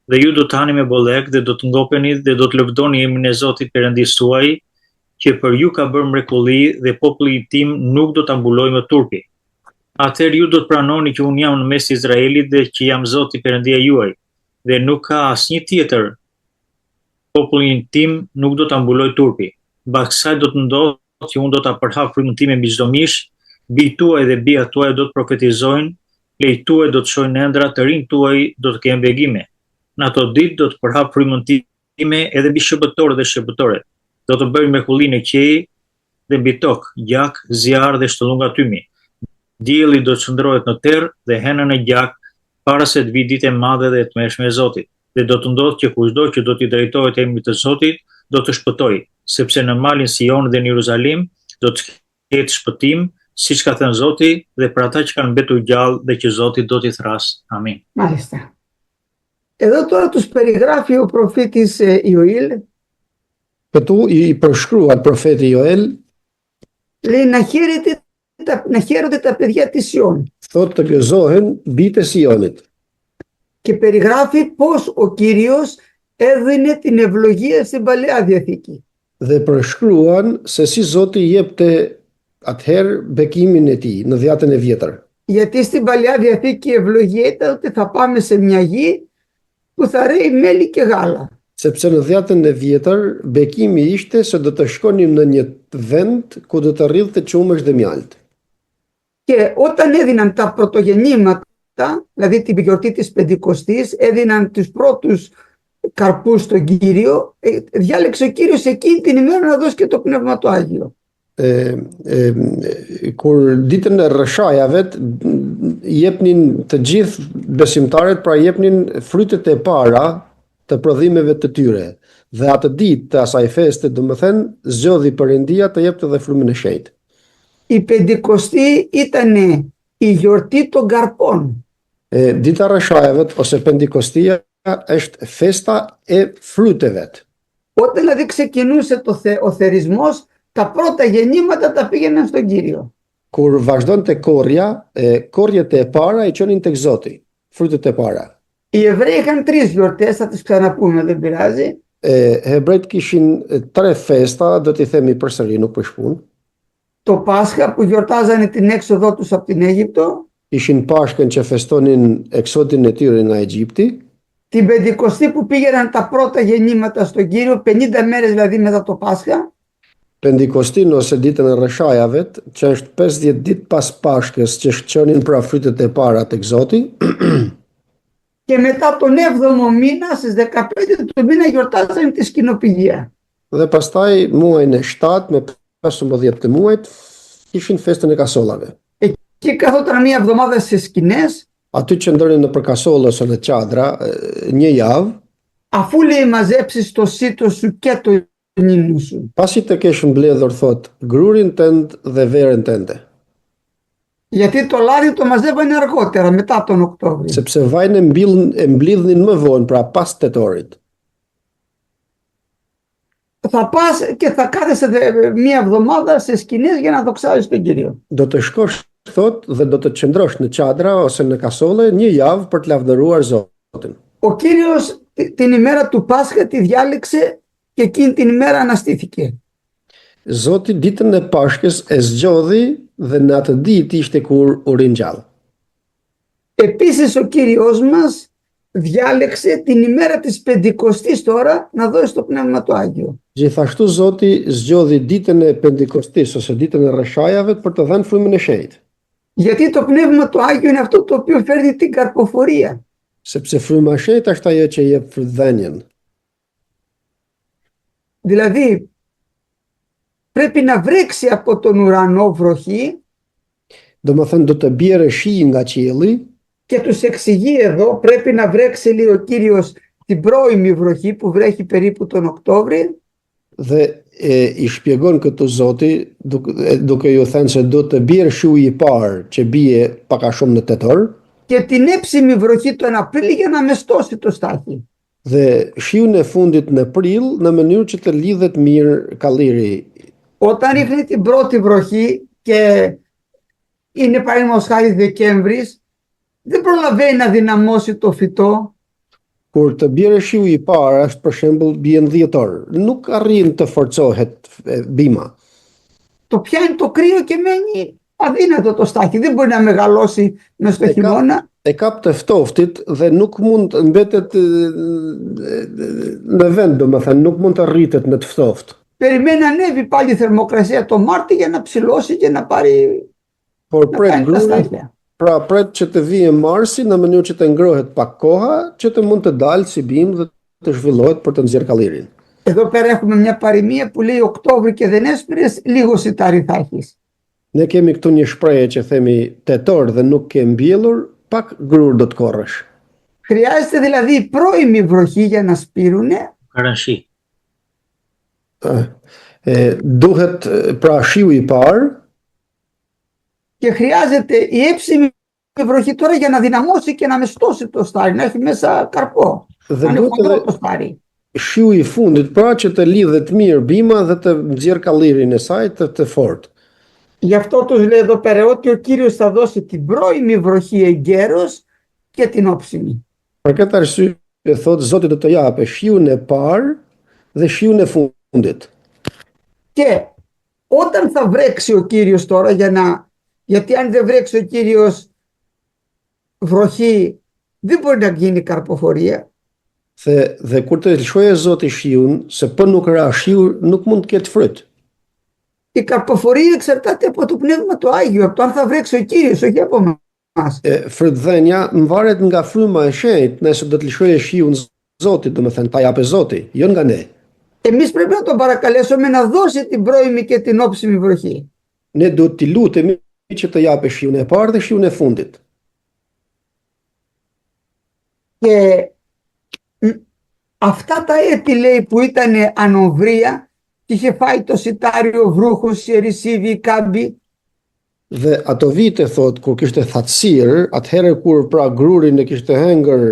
Dhe ju do të hani me bollek dhe do të ngopeni dhe do të lëvdoni emrin e Zotit Perëndisë tuaj, që për ju ka bërë mrekulli dhe populli tim nuk do ta mbulojë më turpi. Atëherë ju do të pranoni që unë jam në mes të Izraelit dhe që jam Zoti Perëndia juaj, dhe nuk ka asnjë tjetër. Popullin tim nuk do ta mbuloj turpi. Mbas kësaj do të ndodhë që unë do ta përhap frymën time mbi çdo mish, bijtë tuaj dhe bijat tuaj do të profetizojnë, lejtë tuaj do të shohin ëndra, të rinjt tuaj do të kenë begime. Në ato ditë do të përhap frymën time edhe mbi shëbëtorët dhe shëbëtoret. Do të bëj mrekullinë e qej dhe mbi tokë, gjak, zjarr dhe shtullunga tymi. Dielli do të çndrohet në terr dhe henën e gjak para se të vijë ditë e madhe dhe e tmerrshme e Zotit. Dhe do të ndodhë që kushdo që do t'i drejtohet emrit të Zotit do të shpëtojë, sepse në malin Sion dhe në Jeruzalim do të ketë shpëtim, siç ka thënë Zoti, dhe për ata që kanë mbetur gjallë dhe që Zoti do t'i thrasë. Amin. Μάλιστα. Εδώ τώρα τους περιγράφει ο προφήτης Ιωήλ. Këtu i përshkruan profeti Joel, Λέει να χαίρονται τα παιδιά της Σιών. thotë të gëzohen bijtë e Sionit. Και περιγράφει πως ο Κύριος έδινε την ευλογία στην Παλαιά Διαθήκη. Dhe përshkruan se si Zoti i jepte atëherë bekimin e tij në dhjatën e vjetër. Γιατί στην Παλαιά Διαθήκη η ευλογία ήταν ότι θα πάμε σε μια γη που θα ρέει μέλι και γάλα. Sepse në dhjatën e vjetër bekimi ishte se do të shkonim në një vend ku do të rridhte qumësh dhe mjalt. Και όταν έδιναν τα πρωτογεννήματα, δηλαδή την γιορτή της Πεντηκοστής, έδιναν τους πρώτους καρπούς στον Κύριο, διάλεξε ο Κύριος εκείνη την ημέρα να δώσει και το Πνεύμα το Άγιο. Kur ditën e rrëshajave jepnin të gjithë besimtarët, pra jepnin frytet e para të prodhimeve të tyre. Dhe atë ditë të asaj feste, domethënë, zgjodhi Perëndia të jepte dhe frymën e shenjtë. Η Πεντηκοστή ήταν η γιορτή των καρπών. Dita rrëshajave ose Pentikostia është festa e fryteve. Όταν δηλαδή ξεκινούσε ο θερισμός, τα πρώτα γεννήματα τα πήγαιναν στον Κύριο. Kur vazhdonte korrja, korrjet e para i çonin tek Zoti, frytet e para. Οι Εβραίοι είχαν 3 γιορτές, θα τις ξαναπούμε, δεν πειράζει. Hebrejt kishin 3 festa, do t'i themi përsëri, nuk përshpun. Το Πάσχα που γιορτάζανε την έξοδό τους από την Αίγυπτο. Ishin Pashkën që festonin eksodin e tyre nga Egjipti. Την Πεντηκοστή που πήγαιναν τα πρώτα γεννήματα στον Κύριο, 50 μέρες δηλαδή μετά το Πάσχα. Pentikostin ose ditën e rrëshajave, që është 50 ditë pas Pashkës që shqonin pra frytet e para tek Zoti. Και μετά τον 7ο μήνα, στις 15 του μήνα γιορτάζανε τη σκηνοπηγία. Dhe pastaj muajin e 7 me 15 të muajt kishin festën e kasollave. Εκεί καθόταν μία εβδομάδα σε σκηνές. Aty që ndërnin në për kasollë ose në qadra një javë. Αφού λέει μαζέψεις το σίτο σου και το ίνου σου. Pasi të kesh mbledhur thot grurin tënd dhe verën tënde. Γιατί το λάδι το μαζεύανε αργότερα, μετά τον Οκτώβριο. Sepse vajin e mblidhnin më vonë, pra pas tetorit. Θα πας και θα κάθεσαι μία εβδομάδα σε σκηνές για να δοξάζεις τον Κύριο. Do të shkosh thot dhe do të qëndrosh në qadra ose në kasolle një javë për të lavdëruar Zotin. Ο Κύριος την ημέρα του Πάσχα τη διάλεξε και εκείνη την ημέρα αναστήθηκε. Zoti ditën e Pashkës e zgjodhi dhe në atë ditë ishte kur u ringjall. Επίσης ο Κύριος μας διάλεξε την ημέρα της Πεντηκοστής τώρα να δώσει το Πνεύμα το Άγιο. Gjithashtu Zoti zgjodhi ditën e Pentikostis ose ditën e rrëshajave për të dhënë frymën e shenjtë. Γιατί το Πνεύμα το Άγιο είναι αυτό το οποίο φέρνει την καρποφορία. Sepse fryma e shenjtë është ajo që jep frytdhënien. Δηλαδή πρέπει να βρέξει από τον ουρανό βροχή Domethënë do të bjerë shi nga qielli και τους εξηγεί εδώ πρέπει να βρέξει, λέει ο Κύριος, την πρώιμη βροχή που βρέχει περίπου τον Οκτώβρη dhe i shpjegon këtu Zoti duke ju thënë se do të bjerë shiu i parë që bie pak a shumë në tetor και την έψιμη βροχή τον Απρίλη για να μεστώσει το στάχι. dhe shiun e fundit në prill në mënyrë që të lidhet mirë kalliri. Όταν ρίχνει την πρώτη βροχή και είναι παραδείγματος χάρη Δεκέμβρης, δεν προλαβαίνει να δυναμώσει το φυτό. Kur të bjerë shiu i parë është për shembull bie në dhjetor, nuk arrin të forcohet bima. Το πιάνει το κρύο και μένει αδύνατο το στάχι. Δεν μπορεί να μεγαλώσει μες στο χειμώνα. E kap të ftoftit dhe nuk mund mbetet në vend, domethënë nuk mund të rritet në të ftoft. Περιμένει να ανέβει πάλι η θερμοκρασία το Μάρτι για να ψηλώσει και να πάρει Por να pret κάνει τα gruri, στάχια. pra pret që të vijë marsi në mënyrë që të ngrohet pak koha, që të mund të dalë si bim dhe të zhvillohet për të nxjerrë kallirin. Εδώ πέρα έχουμε μια παροιμία που λέει Οκτώβρη και δεν έσπηρες, λίγο σιτάρι θα έχεις. Ne kemi këtu një shprehje që themi tetor dhe nuk ke mbjellur, pak grur do të korrësh. Χρειάζεται δηλαδή πρώιμη βροχή για να σπείρουνε Karanshi. Duhet pra shiu i parë και χρειάζεται η έψιμη βροχή τώρα για να δυναμώσει και να μεστώσει το στάρι, να έχει μέσα καρπό. dhe Να είναι duhet χοντρό edhe το στάρι. shiu i fundit pra që të lidhet mirë bima dhe të nxjerrë kallirin e saj të fortë. Γι' αυτό τους λέει εδώ πέρα ότι ο Κύριος θα δώσει την πρώιμη βροχή εγκαίρως και την όψιμη. Për këtë arsye thotë Zoti do të japë shiun e parë dhe shiun e fundit. Και όταν θα βρέξει ο Κύριος τώρα γιατί αν δεν βρέξει ο Κύριος βροχή δεν μπορεί να γίνει καρποφορία. Dhe kur të lëshojë Zoti shiun, se po nuk ra shiu, nuk mund të ketë fryt. Η καρποφορία εξαρτάται από το Πνεύμα το Άγιο, από το αν θα βρέξει ο Κύριος, όχι από εμάς. Frytdhënia mvaret nga fryma e shenjtë, nëse do të lëshojë shiun Zotit, domethënë ta japë Zoti, jo nga ne. Εμείς πρέπει να τον παρακαλέσουμε να δώσει την πρώιμη και την όψιμη βροχή. Ne duhet t'i lutemi që të japë shiun e parë dhe shiun e fundit. Και αυτά τα έτη λέει που ήταν ανοβρία και είχε φάει το σιτάριο βρούχος, η ερησίβη, η κάμπη. Dhe ato vite thot kur kishte thatësirë, atëherë kur pra grurin e kishte hengër,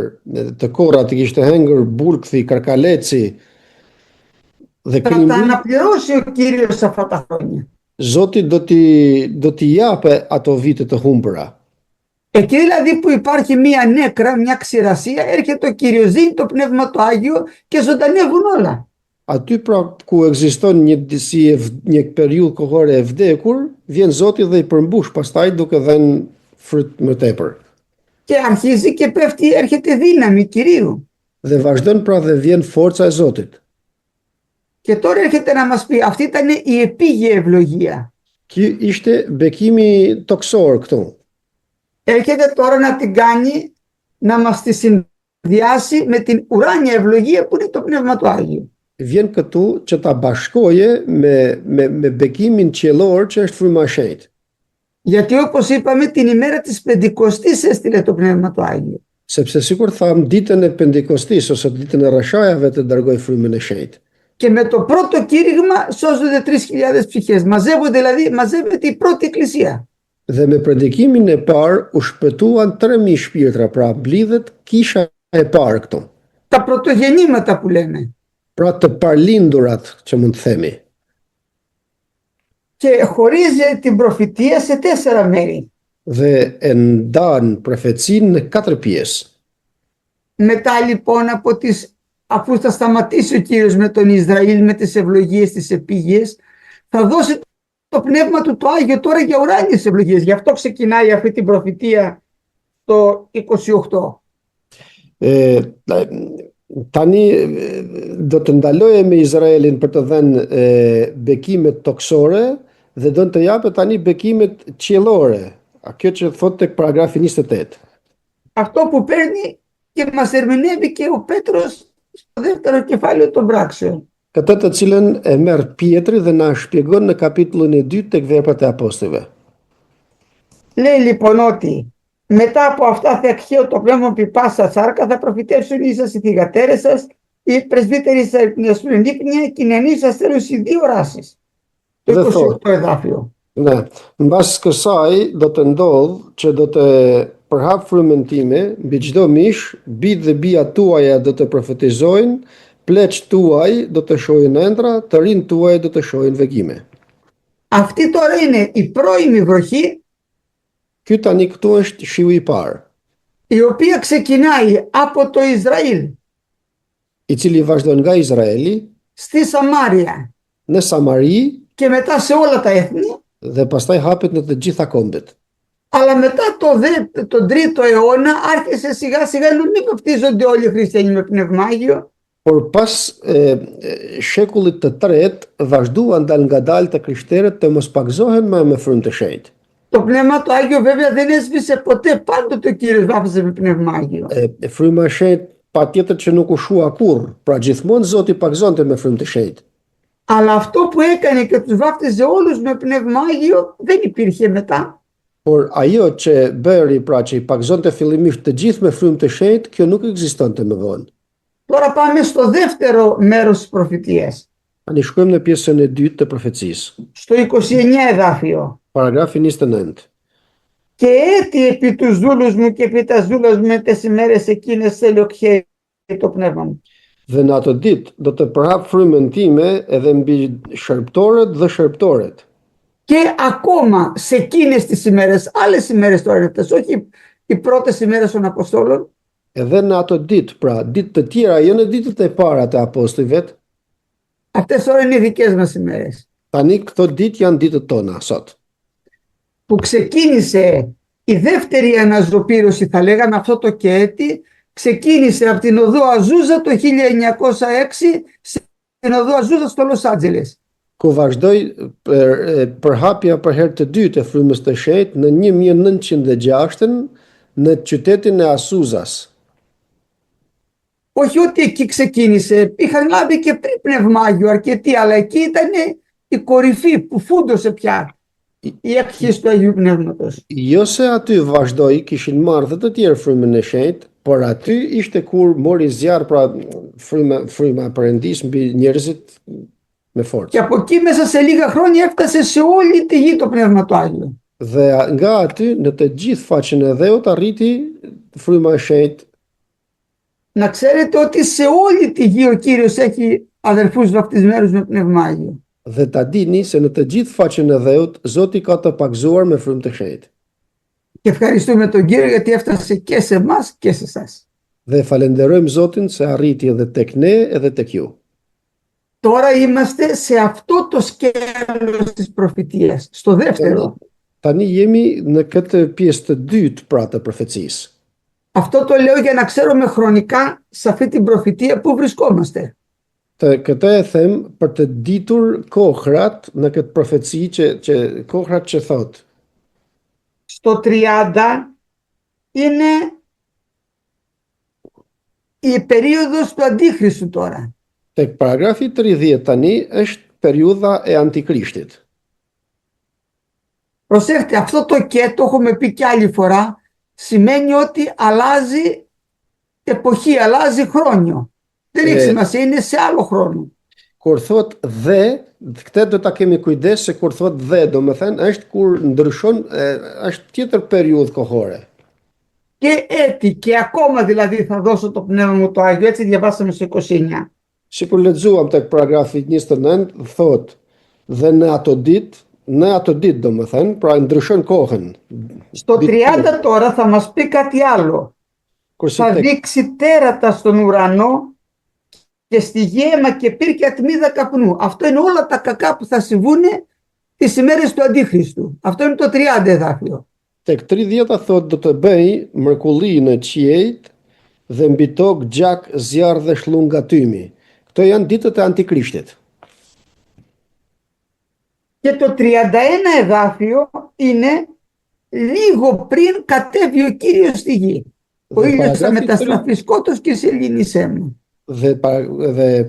të korrat e kishte hengër burgthi, karkaleci dhe Θα τα krimbi, αναπληρώσει ο Κύριος αυτά τα χρόνια. Zoti do t'i japë ato vite të humbura. Εκεί δηλαδή που υπάρχει μία νέκρα, μια ξηρασία, έρχεται ο Κύριος, δίνει το Πνεύμα το Άγιο και ζωντανεύουν όλα. Aty pra ku ekziston një periudhë kohore e vdekur, vjen Zoti dhe i përmbush pastaj duke dhënë fryt më tepër. Και αρχίζει και πέφτει, έρχεται δύναμη Κυρίου. Dhe vazhdon pra dhe vjen forca e Zotit. Και τώρα έρχεται να μας πει, αυτή ήταν η επίγεια ευλογία. Ky ishte bekimi toksor këtu. Έρχεται τώρα να την κάνει, να μας τη συνδυάσει με την ουράνια ευλογία που είναι το Πνεύμα του Άγιου. Vjen këtu që ta bashkoje me bekimin qiellor që është fryma e shenjtë. Γιατί όπως είπαμε την ημέρα της Πεντηκοστής έστειλε το Πνεύμα του Άγιο. Sepse sikur tham ditën e Pentekostis ose ditën e Rashajave të dërgoj frymën e shenjtë. Και με το πρώτο κήρυγμα σώζονται 3.000 ψυχές. Μαζεύονται δηλαδή, μαζεύεται η πρώτη εκκλησία. Dhe me predikimin e parë u shpëtuan 3.000 shpirtra, pra mblidhet kisha e parë këtu. Τα πρωτογεννήματα που λένε. Pra të parlindurat që mund të themi. Και χωρίζει την προφητεία σε 4 μέρη. Dhe e ndan profecinë në 4 pjesë. Μετά λοιπόν αφού θα σταματήσει ο Κύριος με τον Ισραήλ, με τις ευλογίες, τις επίγειες, θα δώσει το Πνεύμα του το Άγιο τώρα για ουράνιες ευλογίες. Γι' αυτό ξεκινάει αυτή την προφητεία το 28. Tani do të ndaloje me Izraelin për të dhënë bekimet toksore dhe do të japë tani bekimet qiellore. Kjo që thot tek paragrafi 28. Αυτό που παίρνει και μας ερμηνεύει και ο Πέτρος στο δεύτερο κεφάλαιο των πράξεων. Këtë të cilën e merr Pietri dhe na shpjegon në kapitullin e 2 tek Veprat e Apostujve. Λέει λοιπόν ότι μετά από αυτά θα εκχέω το πνεύμα που πάσα σάρκα, θα προφητεύσουν ίσως οι θυγατέρες σας, οι πρεσβύτεροι σας στην ύπνια, και οι νεανοί σας θέλουν οι δύο ράσεις. Το 28 εδάφιο. Ne, mbas kësaj do të ndodh që do të përhap frymën time mbi çdo mish, bijt dhe bijat tuaja do të profetizojnë, pleqt tuaj do të shohin ëndra, të rinj tuaj do të shohin vegime. Αυτή τώρα είναι η πρώιμη βροχή, Ky tani këtu është shiu i parë, η οποία ξεκινάει από το Ισραήλ i cili vazhdon nga Izraeli στη Σαμάρια në Samari και μετά σε όλα τα έθνη, dhe pastaj hapet në të gjitha kombet. αλλά μετά τον 3ο αιώνα άρχισε σιγά σιγά να μην βαπτίζονται όλοι οι χριστιανοί με πνεύμα Άγιο. Por pas shekullit të tretë vazhduan dal ngadalë të krishterët të mos pagzohen më me frymë të shenjtë. Το πνεύμα το Άγιο βέβαια δεν έσβησε ποτέ, πάντοτε ο Κύριος βάπτιζε με πνεύμα Άγιο. Fryma e shenjtë patjetër që nuk u shua kurrë, pra gjithmonë Zoti pagzonte me frymë të shenjtë. Αλλά αυτό που έκανε και τους βάπτιζε όλους με πνεύμα Άγιο δεν υπήρχε μετά. Por ajo që bëri, pra që i pagzonte fillimisht të gjithë me frymë të shenjtë, kjo nuk ekzistonte më vonë. Τώρα πάμε στο δεύτερο μέρος της προφητείας, Tani shkojmë në pjesën e dytë të profecisë. στο 29 εδάφιο. Paragrafi 29. Και έτι επί τους δούλους μου και επί τας δούλας μου με τις ημέρες εκείνες θέλει οκχέει το πνεύμα μου. Dhe në ato ditë do të përhap frymën time edhe mbi shërptorët dhe shërptoret. Και ακόμα σε εκείνες τις ημέρες, άλλες ημέρες τώρα είναι αυτές, όχι οι πρώτες ημέρες των Αποστόλων, Edhe në ato ditë, pra ditë të tjera, jo në ditët e para të apostujve, αυτές τώρα είναι οι δικές μας ημέρες, tani këto ditë janë ditët tona sot. που ξεκίνησε η δεύτερη αναζωπήρωση, θα λέγαμε αυτό το και έτη, ξεκίνησε από την οδό Αζούζα το 1906 στην οδό Αζούζα στο Λος Άντζελες. Ku vazhdoi përhapja për herë të dytë e frymës të shenjtë në 1906 në qytetin e Asuzas. Όχι ότι εκεί ξεκίνησε, είχαν λάβει και πριν πνεύμα Άγιο αρκετοί, αλλά εκεί ήταν η κορυφή που φούντωσε πια η έκχυση του Αγίου Πνεύματος. Jo se aty vazhdoi, kishin marrë dhe të tjerë frymën e shenjtë, por aty ishte kur mori zjarr, pra fryma e Perëndis mbi njerëzit me forcë. Και από εκεί μέσα σε λίγα χρόνια έφτασε σε όλη τη γη το Πνεύμα του Άγιο. Dhe nga aty në të gjithë faqen e dheut arriti fryma e shenjtë. Να ξέρετε ότι σε όλη τη γη ο Κύριος έχει αδερφούς βαπτισμένους με Πνεύμα Άγιο. Dhe ta dini se në të gjithë faqen e dheut Zoti ka të pagzuar me frymë të shenjtë. Και ευχαριστούμε τον Κύριο γιατί έφτασε και σε εμάς και σε εσάς. Dhe falenderojmë Zotin se arriti edhe tek ne edhe tek ju. Τώρα είμαστε σε αυτό το σκέλος της προφητείας, στο δεύτερο. Tani jemi në këtë pjesë të dytë pra të profecisë. Αυτό το λέω για να ξέρουμε χρονικά σε αυτή την προφητεία που βρισκόμαστε. Këtë e them për të ditur kohrat në këtë profeci që kohrat që thot. Στο 30 είναι η περίοδος του Αντίχριστου τώρα. Tek paragrafi 30 tani është periudha e Antikrishtit. Προσέχτε, αυτό το και το έχουμε πει και άλλη φορά, σημαίνει ότι αλλάζει εποχή, αλλάζει χρόνιο. Δεν έχει σημασία, είναι σε άλλο χρόνο. Kur thot dhe, këtë do ta kemi kujdes se kur thot dhe, domethënë është kur ndryshon, është tjetër periudhë kohore. Και έτη, και ακόμα δηλαδή θα δώσω το πνεύμα μου το Άγιο, έτσι διαβάσαμε στο 29. Sikur lexuam tek paragrafi 29, thot dhe në ato ditë domethënë, pra ndryshon kohën. Στο 30 τώρα θα μας πει κάτι άλλο. Θα δείξει τέρατα στον ουρανό και στη γέμα και πυρ και ατμίδα καπνού. Αυτό είναι όλα τα κακά που θα συμβούν τις ημέρες του Αντίχριστου. Αυτό είναι το 30 εδάφιο. Tek 30 thot do të bëj mrekulli në qiejt dhe mbi tokë gjak, zjarr dhe shllungatymi. Këto janë ditët e Antikrishtit. Και το 31 εδάφιο είναι λίγο πριν κατέβει ο Κύριος στη γη. Ο ήλιος θα μεταστραφεί σκότος και σελήνησέ μου. Dhe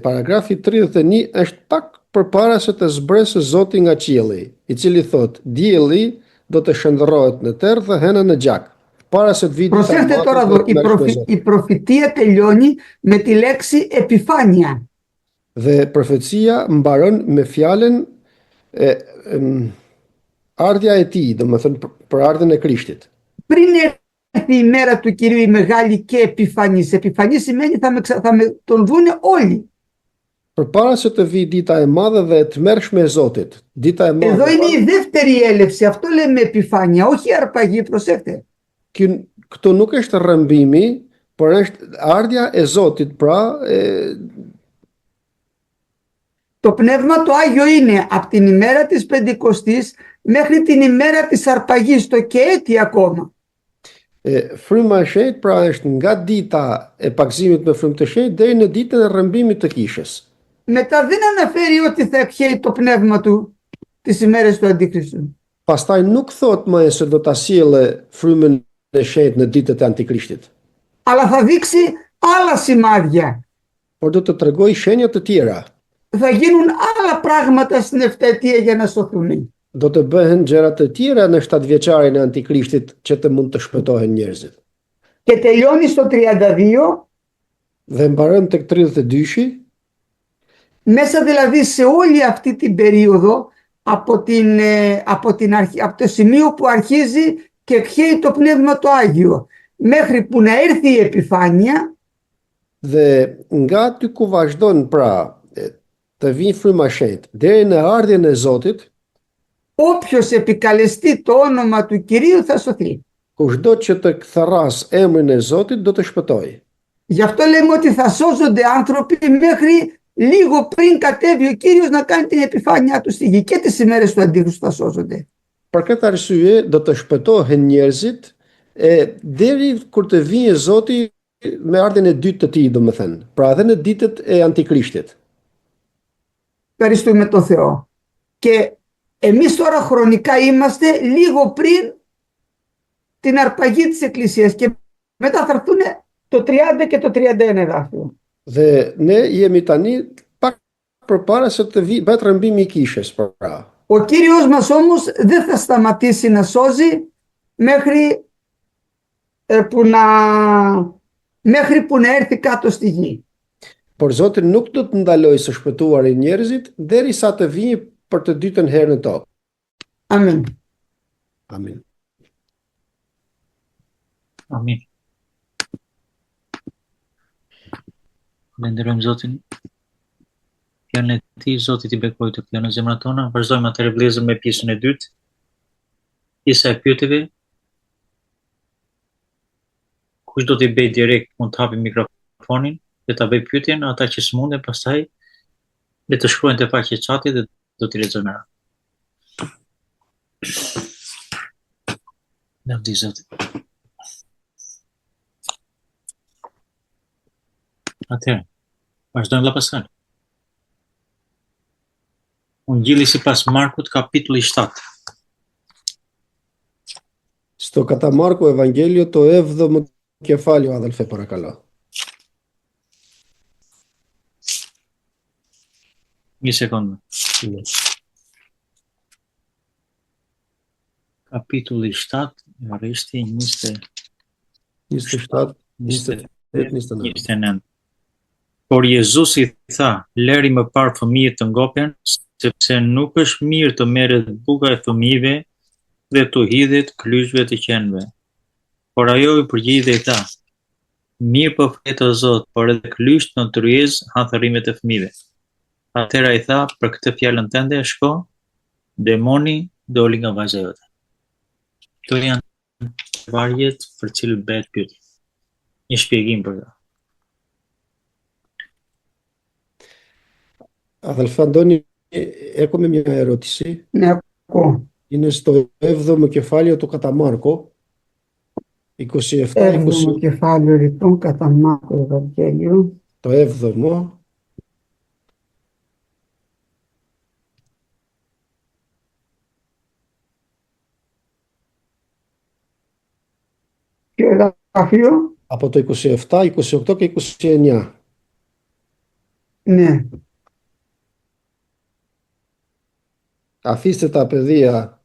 paragrafi 31 është pak përpara se të zbresë Zoti nga qielli, i cili thot, dielli do të shndërrohet në terr dhe hena në gjak. Para se të vijë dita e Προσέξτε τώρα madhe εδώ, dhe të mërshme Zoti. η προφητεία τελειώνει με τη λέξη επιφάνεια. Dhe profecia mbaron me fjalën ardhja e tij, domethënë për ardhen e Krishtit. Πριν έρθει η μέρα του Κυρίου η μεγάλη και επιφανής. Επιφανής σημαίνει τον δούνε όλοι. Përpara se të vijë dita e madhe dhe e tmerrshme e Zotit. Dita e Εδώ madhe. είναι η δεύτερη έλευση. Αυτό λέμε επιφάνεια, όχι αρπαγή, προσέξτε. Këtu nuk është rrëmbimi, por është ardhja e Zotit, pra Το Πνεύμα το Άγιο είναι από την ημέρα της Πεντηκοστής μέχρι την ημέρα της αρπαγής, το και έτη ακόμα. Fryma e shenjtë pra është nga dita e pagëzimit me frymë të shenjtë deri në ditën e rrëmbimit të kishës. Μετά δεν αναφέρει ότι θα εκχέει το πνεύμα του τις ημέρες του Αντιχρίστου. Pastaj nuk thot më se do ta sjellë frymën e shenjtë në ditët e Antikrishtit. Αλλά θα δείξει άλλα σημάδια. Por do të tregoj shenja të tjera. Θα γίνουν άλλα πράγματα στην εφταετία για να σωθούν. Do të bëhen gjëra të tjera në 7-vjeçarin e Antikrishtit që të mund të shpëtohen njerëzit. Και τελειώνει στο 32, Dhe mbaron tek 32-shi, μέσα δηλαδή σε όλη αυτή την περίοδο από το σημείο που αρχίζει και εκχέει το Πνεύμα το Άγιο μέχρι που να έρθει η επιφάνεια. dhe nga aty ku vazhdon pra të vinë fryma e shenjtë deri në ardhjen e Zotit, Όποιος επικαλεστεί το όνομα του Κυρίου θα σωθεί. kushdo që të therras emrin e Zotit do të shpëtojë. Γι' αυτό λέμε ότι θα σώζονται άνθρωποι μέχρι λίγο πριν κατέβει ο Κύριος να κάνει την επιφάνειά του στη γη, και τις ημέρες του Αντίχρηστου θα σώζονται. Për këtë arsye do të shpëtohen njerëzit deri kur të vijë Zoti me ardhen e dytë të tij, domethënë, pra edhe në ditët e Antikrishtit. Ευχαριστούμε τον Θεό. Και εμείς τώρα χρονικά είμαστε λίγο πριν την αρπαγή της Εκκλησίας και μετά θα έρθουν το 30 και το 31 εδάφιο. Dhe ne jemi tani pak përpara se të bëhet rrëmbimi i kishës, pra. Ο Κύριος μας όμως δεν θα σταματήσει να σώζει μέχρι που να έρθει κάτω στη γη. Por Zoti nuk do të ndalojë së shpëtuarin njerëzit derisa të vijë për të dytën herë në tokë. Amin. Amin. Amin. Falenderojmë Zotin. Fjalën e tij, Zoti t'i bekojë të fjalën në zemrat tona. Vazhdojmë atëherë vëllezër me pjesën e dytë. Pjesa e pyetjeve. Kush do t'i bëj direkt mund të hapi mikrofonin dhe ta bëj pyetjen, ata që s'munden pastaj le të shkruajnë te faqja e chatit dhe do t'i lexojmë. Lavdi Zotit. Atëherë, vazhdojmë vëlla Paskal. Ungjilli sipas Markut, kapitulli 7. Στο κατά Μάρκο Ευαγγέλιο το 7ο κεφάλαιο, αδελφέ, παρακαλώ. Një sekondë. Kapitulli 7, varresti 20, 27, 28, 29. 29. Por Jezusi tha, leri më parë fëmijët të ngopen, sepse nuk është mirë të merret buka e fëmijëve dhe të hidhet klyshve të qenve. Por ajo i përgjigj dhe i tha, mirë po flet o Zot, por edhe klysht në tryezë han thërrimet e fëmijëve. Atëra i tha, për këtë fjalën tënde, shko, demoni doli nga vajza jote. Këto janë varjet për cilët bëhet pyetje. Një shpjegim për ta. Αδελφέ Αντώνη, έχουμε μια ερώτηση. Ναι, ακούω. Είναι στο 7ο κεφάλαιο του κατά Μάρκο, 27-28. 7ο κεφάλαιο λοιπόν κατά Μάρκο Ευαγγέλιο. Το 7ο. Ποιο εδάφιο? Από το 27, 28 και 29. Ναι. Αφήστε τα παιδεία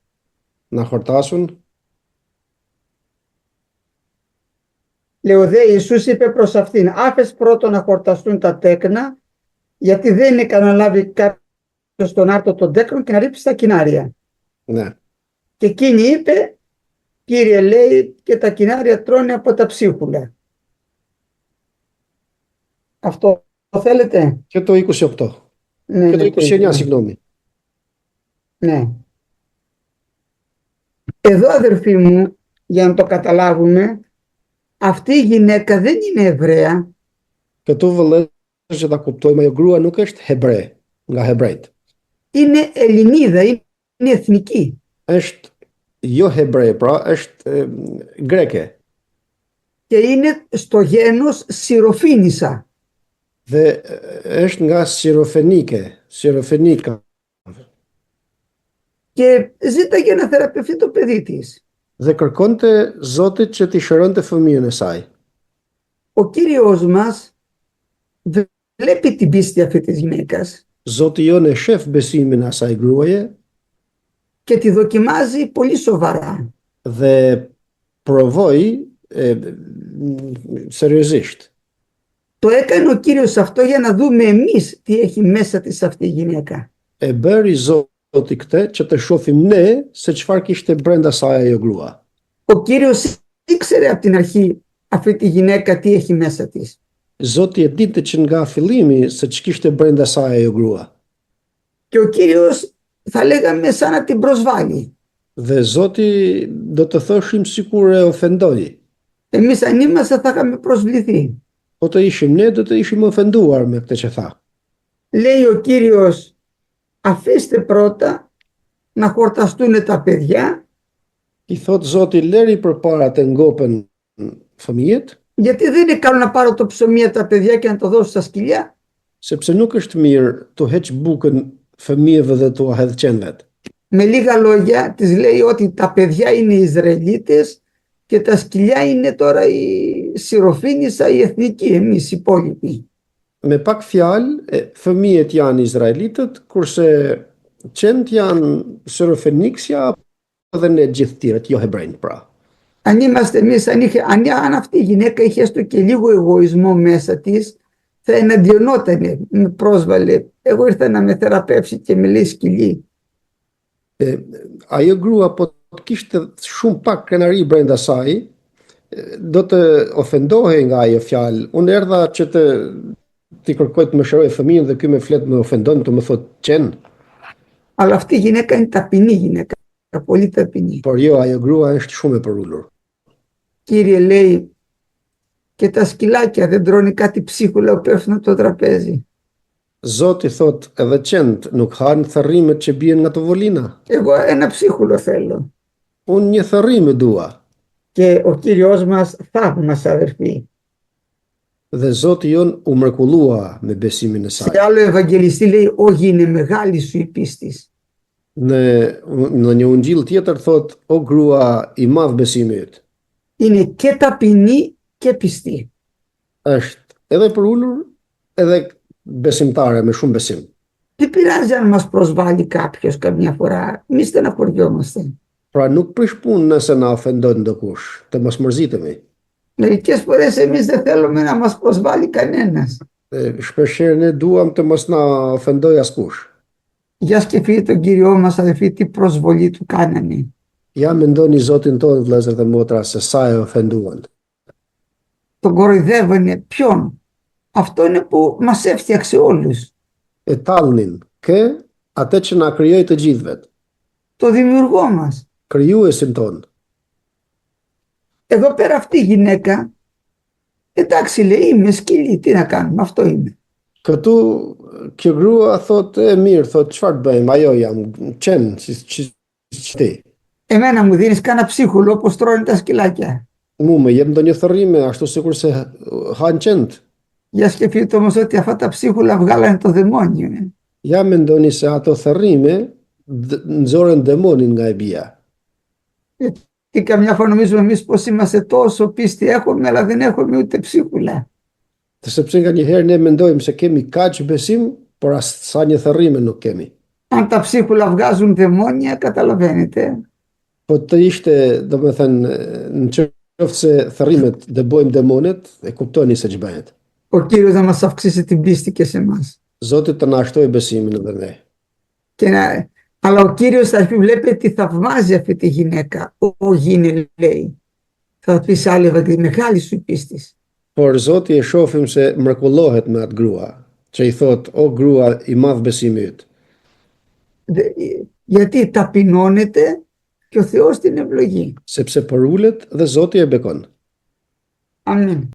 να χορτάσουν. Λέει ο δε Ιησούς είπε προς αυτήν, άφες πρώτον να χορταστούν τα τέκνα, γιατί δεν είναι ικανό να λάβει κάποιος τον άρτο των τέκνων και να ρίξει τα κοινάρια. Ναι. Και εκείνη είπε, Κύριε, λέει, και τα κοινάρια τρώνε από τα ψίχουλα. Αυτό το θέλετε? Και το 28. Ναι, Και το ναι, 29, ναι. συγγνώμη. Ναι. Εδώ, αδερφοί μου, για να το καταλάβουμε, αυτή η γυναίκα δεν είναι Εβραία. Këtu vëllezër që ta kuptojmë, ajo grua nuk është hebre, nga hebrejt. Είναι Ελληνίδα, είναι εθνική. Është jo hebre, pra është greke Και είναι στο γένος Σιροφίνισσα. dhe është nga Sirofenika Και ζήταγε να θεραπευτεί το παιδί της. dhe kërkonte Zotit që t'i shëronte fëmijën e saj. Ο Κύριος μας βλέπει την πίστη αυτή της γυναίκας Zoti jon e shef besimin e asaj gruaje και τη δοκιμάζει πολύ σοβαρά. dhe provoi seriozisht. Το έκανε ο Κύριος αυτό για να δούμε εμείς τι έχει μέσα της αυτή η γυναίκα. E bëri Zoti këtë që të shohim ne se çfarë kishte brenda saj ajo grua. Ο Κύριος ήξερε από την αρχή αυτή τη γυναίκα τι έχει μέσα της. Zoti e dinte që nga fillimi se ç'kishte brenda saj ajo grua. Και ο Κύριος θα λέγαμε σαν να την προσβάλλει. Dhe Zoti do të thoshim sikur e ofendoi. Εμείς αν είμαστε θα είχαμε προσβληθεί. Po të ishim ne, do të ishim ofenduar me këtë që tha. Λέει ο Κύριος, αφήστε πρώτα να χορταστούν τα παιδιά, I thot Zoti, leri përpara të ngopen fëmijët, γιατί δεν είναι καλό να πάρω το ψωμί από τα παιδιά και να το δώσω στα σκυλιά. sepse nuk është mirë të heq bukën fëmijëve dhe t'u hedh qenvet. Με λίγα λόγια της λέει ότι τα παιδιά είναι Ισραηλίτες και τα σκυλιά είναι τώρα η Σιροφίνισσα, η εθνική, εμείς οι υπόλοιποι. Me pak fjalë, fëmijët janë izraelitët, kurse qenë janë Sirofeniksja dhe ne gjithë tjerët, jo hebrejnë pra. Αν είμαστε εμείς, αν αυτή η γυναίκα είχε έστω και λίγο εγωισμό μέσα της, θα εναντιονότανε, με πρόσβαλε. Εγώ ήρθα να με θεραπεύσει και με λέει σκυλί. Ajo grua po të kishte shumë pak krenari brenda saj, do të ofendohej nga ajo fjalë. Unë erdha që t'i kërkoj të më shëroj fëmijën dhe ky me flet më ofendon, të më thot qen. Αλλά αυτή η γυναίκα είναι ταπεινή γυναίκα, πολύ ταπεινή. Por jo, ajo grua është shumë e përulur. Κύριε, λέει, και τα σκυλάκια δεν τρώνε κάτι ψίχουλα που πέφτουν από το τραπέζι. Zoti thot edhe qend nuk hanë thërrimet që bien nga tovolina. Εγώ ένα ψίχουλο θέλω. Unë një thërrime dua. Και ο Κύριος μας θαύμασε, αδερφοί. Dhe Zoti jon u mrekullua me besimin e saj. Σε άλλο Ευαγγελιστή λέει, όχι είναι μεγάλη σου η πίστης. Në një ungjill tjetër thot, o grua i madh besimi yt. Είναι και ταπεινή και πιστή. Është edhe për ulur, edhe besimtare me shumë besim. Δεν πειράζει αν μας προσβάλλει κάποιος καμιά φορά. Εμείς στεναχωριόμαστε. Pra nuk prish punë nëse na ofendon ndokush, të mos mërzitemi. Μερικές φορές εμείς δεν θέλουμε να μας προσβάλλει κανένας. Shpeshherë ne duam të mos na ofendoj askush. Για σκεφτείτε τον Κύριό μας, αδελφοί, τι προσβολή του κάνανε. Ja mendoni Zotin tonë, vëllezër dhe motra, se sa e ofenduan. Τον κοροϊδεύανε. Ποιον? Αυτό είναι που μας έφτιαξε όλους. E tallnin kë atë që na krijoi të gjithëvet, Το δημιουργό μας. krijuesin ton. Εδώ πέρα αυτή η γυναίκα, εντάξει λέει, είμαι σκυλί, τι να κάνουμε, αυτό είμαι. Këtu kjo grua thot, e mirë, thot, çfarë të bëjmë? Ajo jam qen, si ti. Εμένα μου δίνεις κάνα ψίχουλο όπως τρώνε τα σκυλάκια. Mu më jep ndonjë thërrime ashtu sikur se han qend. Για σκεφτείτε όμως ότι αυτά τα ψίχουλα βγάλανε το δαιμόνιο. Ja mendoni se ato thërrime nxorën demonin nga e bia. Και καμιά φορά νομίζουμε εμείς πως είμαστε τόσο πίστη έχουμε, αλλά δεν έχουμε ούτε ψίχουλα. Sepse nga njëherë ne mendojmë se kemi kaq besim, por as sa një thërrime nuk kemi. Αν τα ψίχουλα βγάζουν δαιμόνια, καταλαβαίνετε. Po të ishte, do me thënë, në qoftë se thërrimet dëbojmë demonet, e kuptoni se ç'bëhet. Ο Κύριος να μας αυξήσει την πίστη και σε εμάς. Zoti të na shtojë besimin edhe ne. Αλλά ο Κύριος θα πει, βλέπετε τι θαυμάζει αυτή τη γυναίκα. Ω γίνε, λέει. Θα πει σε άλλη Ευαγγελία, μεγάλη σου η πίστη. Por Zoti e shohim se mrekullohet me atë grua, që i thot, o grua i madh besimi yt. Γιατί ταπεινώνεται και ο Θεός την ευλογεί. Sepse përulet dhe Zoti e bekon. Αμήν.